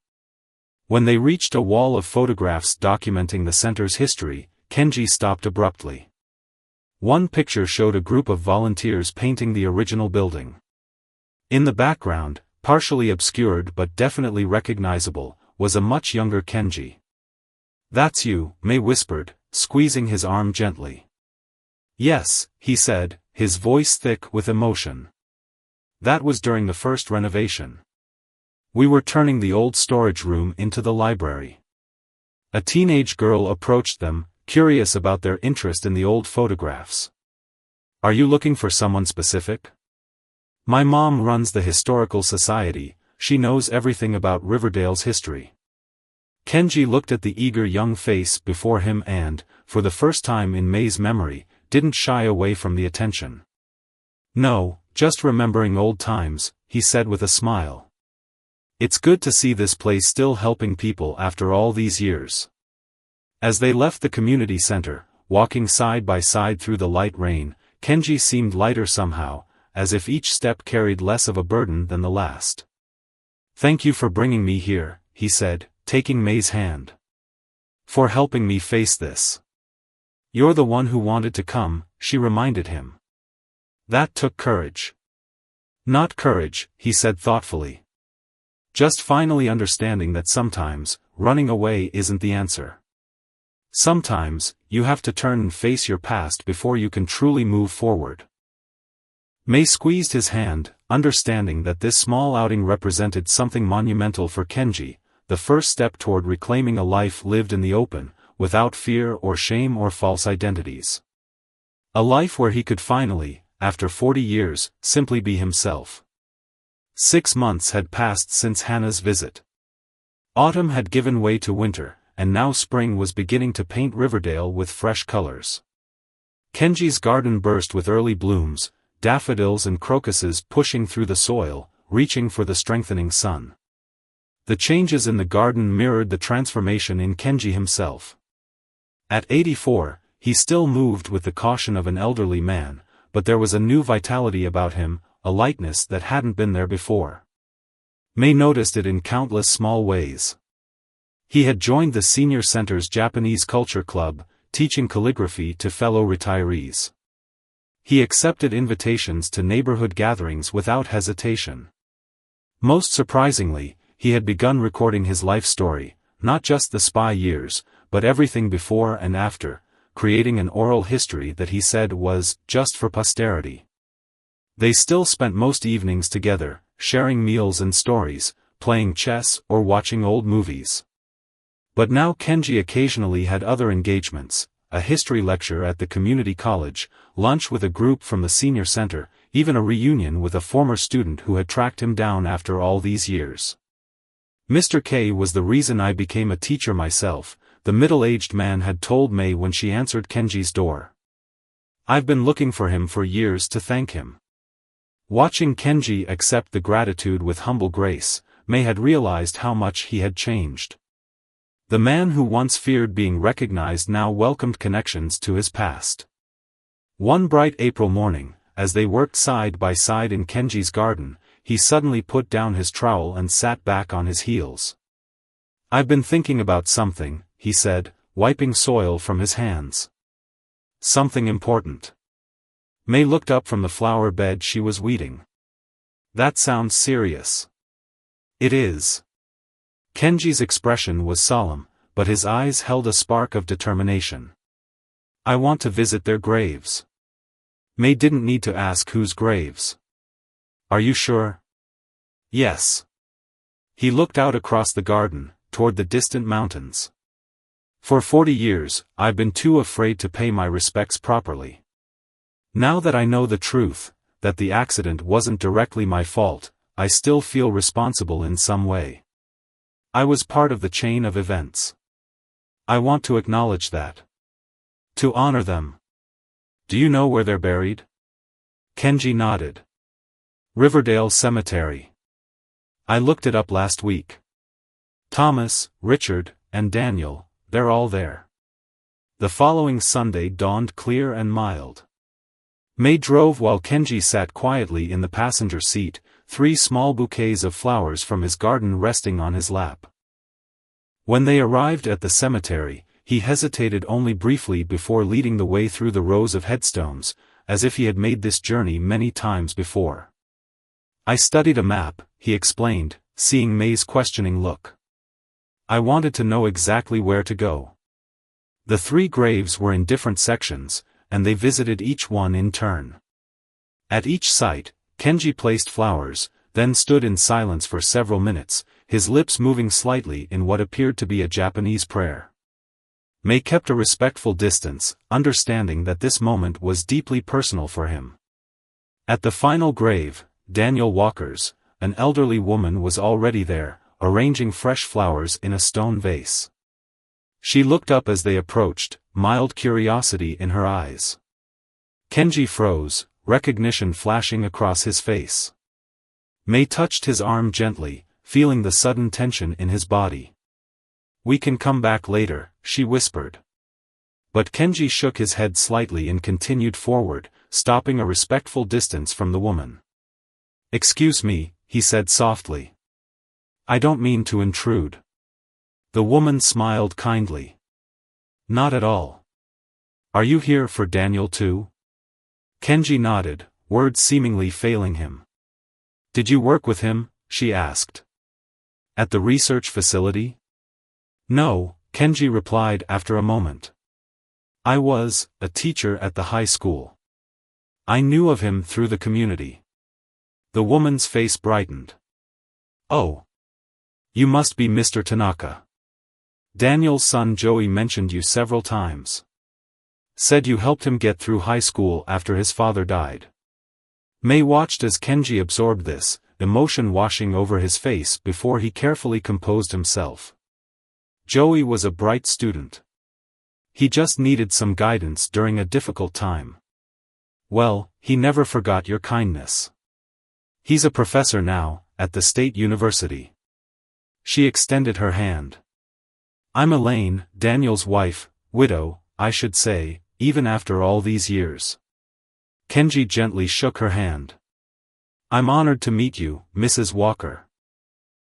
When they reached a wall of photographs documenting the center's history, Kenji stopped abruptly. One picture showed a group of volunteers painting the original building. In the background, partially obscured but definitely recognizable, was a much younger Kenji. "That's you," May whispered, squeezing his arm gently. "Yes," he said, his voice thick with emotion. "That was during the first renovation. We were turning the old storage room into the library." A teenage girl approached them, curious about their interest in the old photographs. "Are you looking for someone specific?" "My mom runs the Historical Society, she knows everything about Riverdale's history." Kenji looked at the eager young face before him and, for the first time in May's memory, didn't shy away from the attention. "No, just remembering old times," he said with a smile. "It's good to see this place still helping people after all these years." As they left the community center, walking side by side through the light rain, Kenji seemed lighter somehow, as if each step carried less of a burden than the last. "Thank you for bringing me here," he said, taking May's hand. "For helping me face this." "You're the one who wanted to come," she reminded him. "That took courage." "Not courage," he said thoughtfully. "Just finally understanding that sometimes, running away isn't the answer. Sometimes, you have to turn and face your past before you can truly move forward." May squeezed his hand, understanding that this small outing represented something monumental for Kenji, the first step toward reclaiming a life lived in the open, without fear or shame or false identities. A life where he could finally, after 40 years, simply be himself. 6 months had passed since Hannah's visit. Autumn had given way to winter, and now spring was beginning to paint Riverdale with fresh colors. Kenji's garden burst with early blooms, daffodils and crocuses pushing through the soil, reaching for the strengthening sun. The changes in the garden mirrored the transformation in Kenji himself. At 84, he still moved with the caution of an elderly man, but there was a new vitality about him, a lightness that hadn't been there before. May noticed it in countless small ways. He had joined the Senior Center's Japanese Culture Club, teaching calligraphy to fellow retirees. He accepted invitations to neighborhood gatherings without hesitation. Most surprisingly, he had begun recording his life story, not just the spy years, but everything before and after, creating an oral history that he said was just for posterity. They still spent most evenings together, sharing meals and stories, playing chess or watching old movies. But now Kenji occasionally had other engagements, a history lecture at the community college, lunch with a group from the senior center, even a reunion with a former student who had tracked him down after all these years. "Mr. K was the reason I became a teacher myself," the middle-aged man had told May when she answered Kenji's door. "I've been looking for him for years to thank him." Watching Kenji accept the gratitude with humble grace, May had realized how much he had changed. The man who once feared being recognized now welcomed connections to his past. One bright April morning, as they worked side by side in Kenji's garden, he suddenly put down his trowel and sat back on his heels. "I've been thinking about something," he said, wiping soil from his hands. "Something important." May looked up from the flower bed she was weeding. "That sounds serious." "It is." Kenji's expression was solemn, but his eyes held a spark of determination. I want to visit their graves. May didn't need to ask whose graves. Are you sure? Yes. He looked out across the garden, toward the distant mountains. For 40 years, I've been too afraid to pay my respects properly. Now that I know the truth, that the accident wasn't directly my fault, I still feel responsible in some way. I was part of the chain of events. I want to acknowledge that. To honor them. Do you know where they're buried? Kenji nodded. Riverdale Cemetery. I looked it up last week. Thomas, Richard, and Daniel, they're all there. The following Sunday dawned clear and mild. May drove while Kenji sat quietly in the passenger seat, 3 small bouquets of flowers from his garden resting on his lap. When they arrived at the cemetery, he hesitated only briefly before leading the way through the rows of headstones, as if he had made this journey many times before. I studied a map, he explained, seeing May's questioning look. I wanted to know exactly where to go. The 3 graves were in different sections, and they visited each one in turn. At each site, Kenji placed flowers, then stood in silence for several minutes, his lips moving slightly in what appeared to be a Japanese prayer. May kept a respectful distance, understanding that this moment was deeply personal for him. At the final grave, Daniel Walker's, an elderly woman was already there, arranging fresh flowers in a stone vase. She looked up as they approached, mild curiosity in her eyes. Kenji froze, recognition flashing across his face. May touched his arm gently, feeling the sudden tension in his body. We can come back later, she whispered. But Kenji shook his head slightly and continued forward, stopping a respectful distance from the woman. Excuse me, he said softly. I don't mean to intrude. The woman smiled kindly. Not at all. Are you here for Daniel too? Kenji nodded, words seemingly failing him. Did you work with him? She asked. At the research facility? No, Kenji replied after a moment. I was a teacher at the high school. I knew of him through the community. The woman's face brightened. Oh. You must be Mr. Tanaka. Daniel's son Joey mentioned you several times. Said you helped him get through high school after his father died. May watched as Kenji absorbed this, emotion washing over his face before he carefully composed himself. Joey was a bright student. He just needed some guidance during a difficult time. Well, he never forgot your kindness. He's a professor now, at the State University. She extended her hand. I'm Elaine, Daniel's wife, widow, I should say, even after all these years. Kenji gently shook her hand. I'm honored to meet you, Mrs. Walker.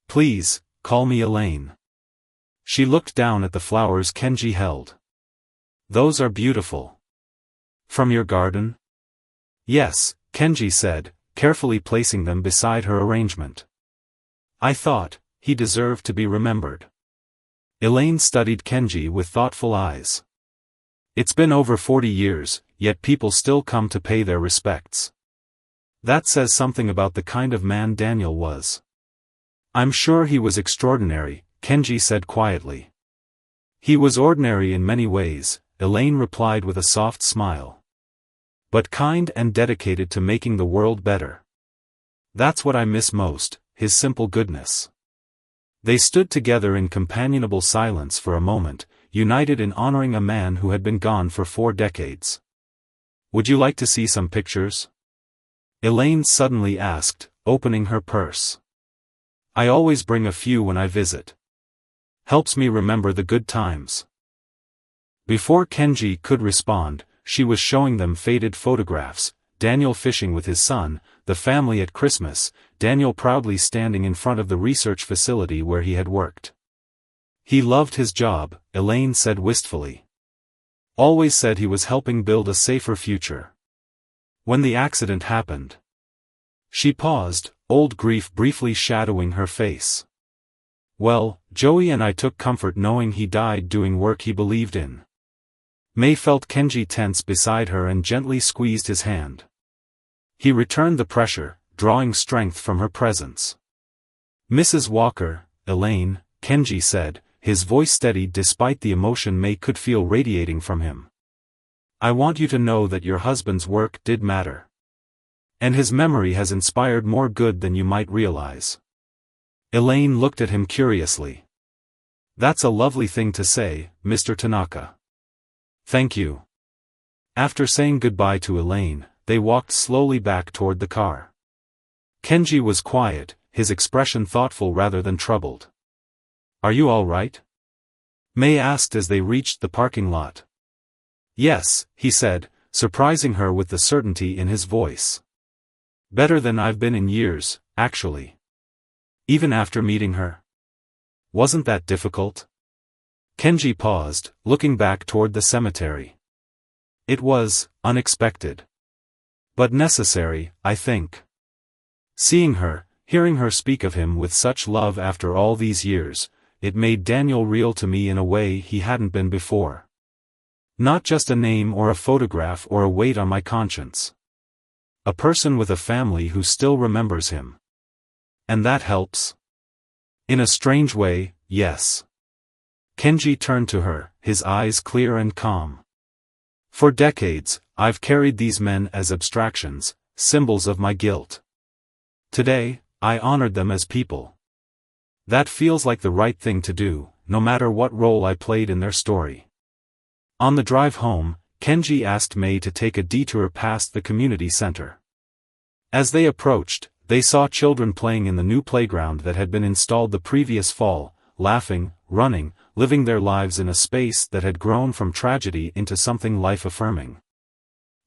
Please, call me Elaine. She looked down at the flowers Kenji held. Those are beautiful. From your garden? Yes, Kenji said, carefully placing them beside her arrangement. I thought he deserved to be remembered. Elaine studied Kenji with thoughtful eyes. It's been over 40 years, yet people still come to pay their respects. That says something about the kind of man Daniel was. I'm sure he was extraordinary, Kenji said quietly. He was ordinary in many ways, Elaine replied with a soft smile. But kind and dedicated to making the world better. That's what I miss most, his simple goodness. They stood together in companionable silence for a moment, united in honoring a man who had been gone for 4 decades. Would you like to see some pictures? Elaine suddenly asked, opening her purse. I always bring a few when I visit. Helps me remember the good times. Before Kenji could respond, she was showing them faded photographs, Daniel fishing with his son, the family at Christmas, Daniel proudly standing in front of the research facility where he had worked. He loved his job, Elaine said wistfully. Always said he was helping build a safer future. When the accident happened. She paused, old grief briefly shadowing her face. Well, Joey and I took comfort knowing he died doing work he believed in. May felt Kenji tense beside her and gently squeezed his hand. He returned the pressure, drawing strength from her presence. "Mrs. Walker, Elaine," Kenji said, his voice steady despite the emotion May could feel radiating from him. "I want you to know that your husband's work did matter. And his memory has inspired more good than you might realize." Elaine looked at him curiously. "That's a lovely thing to say, Mr. Tanaka." "Thank you." After saying goodbye to Elaine, they walked slowly back toward the car. Kenji was quiet, his expression thoughtful rather than troubled. "Are you all right?" May asked as they reached the parking lot. "Yes," he said, surprising her with the certainty in his voice. "Better than I've been in years, actually." "Even after meeting her? Wasn't that difficult?" Kenji paused, looking back toward the cemetery. "It was unexpected. But necessary, I think." Seeing her, hearing her speak of him with such love after all these years, it made Daniel real to me in a way he hadn't been before. Not just a name or a photograph or a weight on my conscience. A person with a family who still remembers him. And that helps? In a strange way, yes. Kenji turned to her, his eyes clear and calm. "For decades, I've carried these men as abstractions, symbols of my guilt. Today, I honored them as people. That feels like the right thing to do, no matter what role I played in their story." On the drive home, Kenji asked May to take a detour past the community center. As they approached, they saw children playing in the new playground that had been installed the previous fall, laughing, running, living their lives in a space that had grown from tragedy into something life-affirming.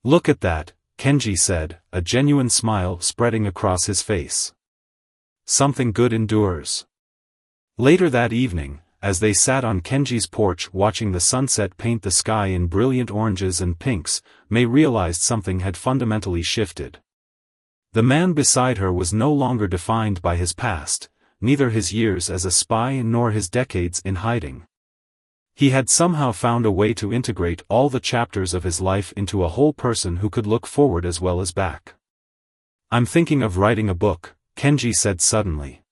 "Look at that," Kenji said, a genuine smile spreading across his face. "Something good endures." Later that evening, as they sat on Kenji's porch watching the sunset paint the sky in brilliant oranges and pinks, May realized something had fundamentally shifted. The man beside her was no longer defined by his past, neither his years as a spy nor his decades in hiding. He had somehow found a way to integrate all the chapters of his life into a whole person who could look forward as well as back. "I'm thinking of writing a book," Kenji said suddenly.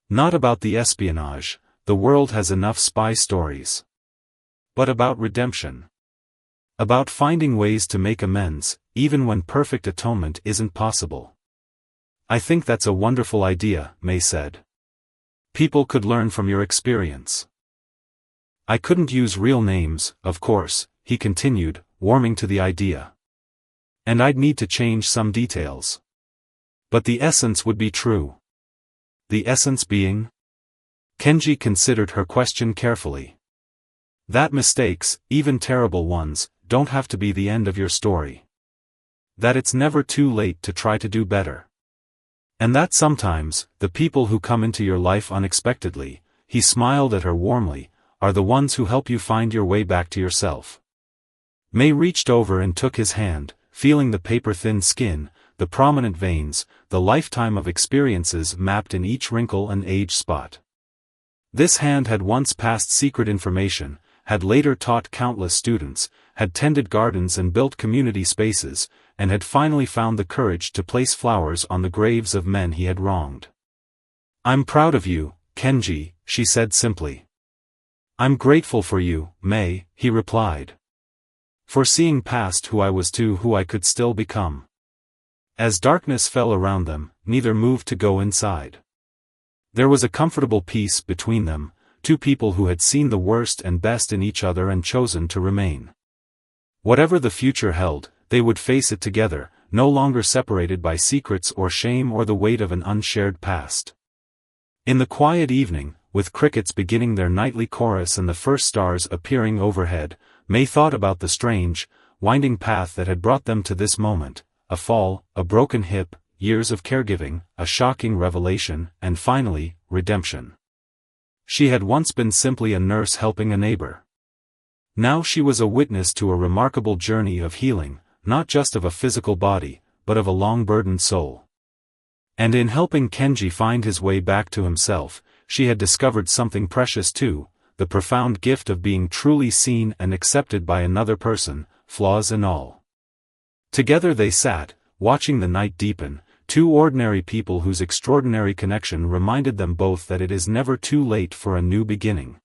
"Not about the espionage, the world has enough spy stories. But about redemption. About finding ways to make amends, even when perfect atonement isn't possible." "I think that's a wonderful idea," May said. "People could learn from your experience." "I couldn't use real names, of course," he continued, warming to the idea. "And I'd need to change some details. But the essence would be true." "The essence being?" Kenji considered her question carefully. "That mistakes, even terrible ones, don't have to be the end of your story. That it's never too late to try to do better. And that sometimes, the people who come into your life unexpectedly," he smiled at her warmly, "are the ones who help you find your way back to yourself." May reached over and took his hand, feeling the paper-thin skin, the prominent veins, the lifetime of experiences mapped in each wrinkle and age spot. This hand had once passed secret information, had later taught countless students, had tended gardens and built community spaces, and had finally found the courage to place flowers on the graves of men he had wronged. "I'm proud of you, Kenji," she said simply. "I'm grateful for you, May," he replied. "For seeing past who I was to who I could still become." As darkness fell around them, neither moved to go inside. There was a comfortable peace between them, two people who had seen the worst and best in each other and chosen to remain. Whatever the future held, they would face it together, no longer separated by secrets or shame or the weight of an unshared past. In the quiet evening, with crickets beginning their nightly chorus and the first stars appearing overhead, May thought about the strange, winding path that had brought them to this moment. A fall, a broken hip, years of caregiving, a shocking revelation, and finally, redemption. She had once been simply a nurse helping a neighbor. Now she was a witness to a remarkable journey of healing, not just of a physical body, but of a long-burdened soul. And in helping Kenji find his way back to himself, she had discovered something precious too, the profound gift of being truly seen and accepted by another person, flaws and all. Together they sat, watching the night deepen, two ordinary people whose extraordinary connection reminded them both that it is never too late for a new beginning.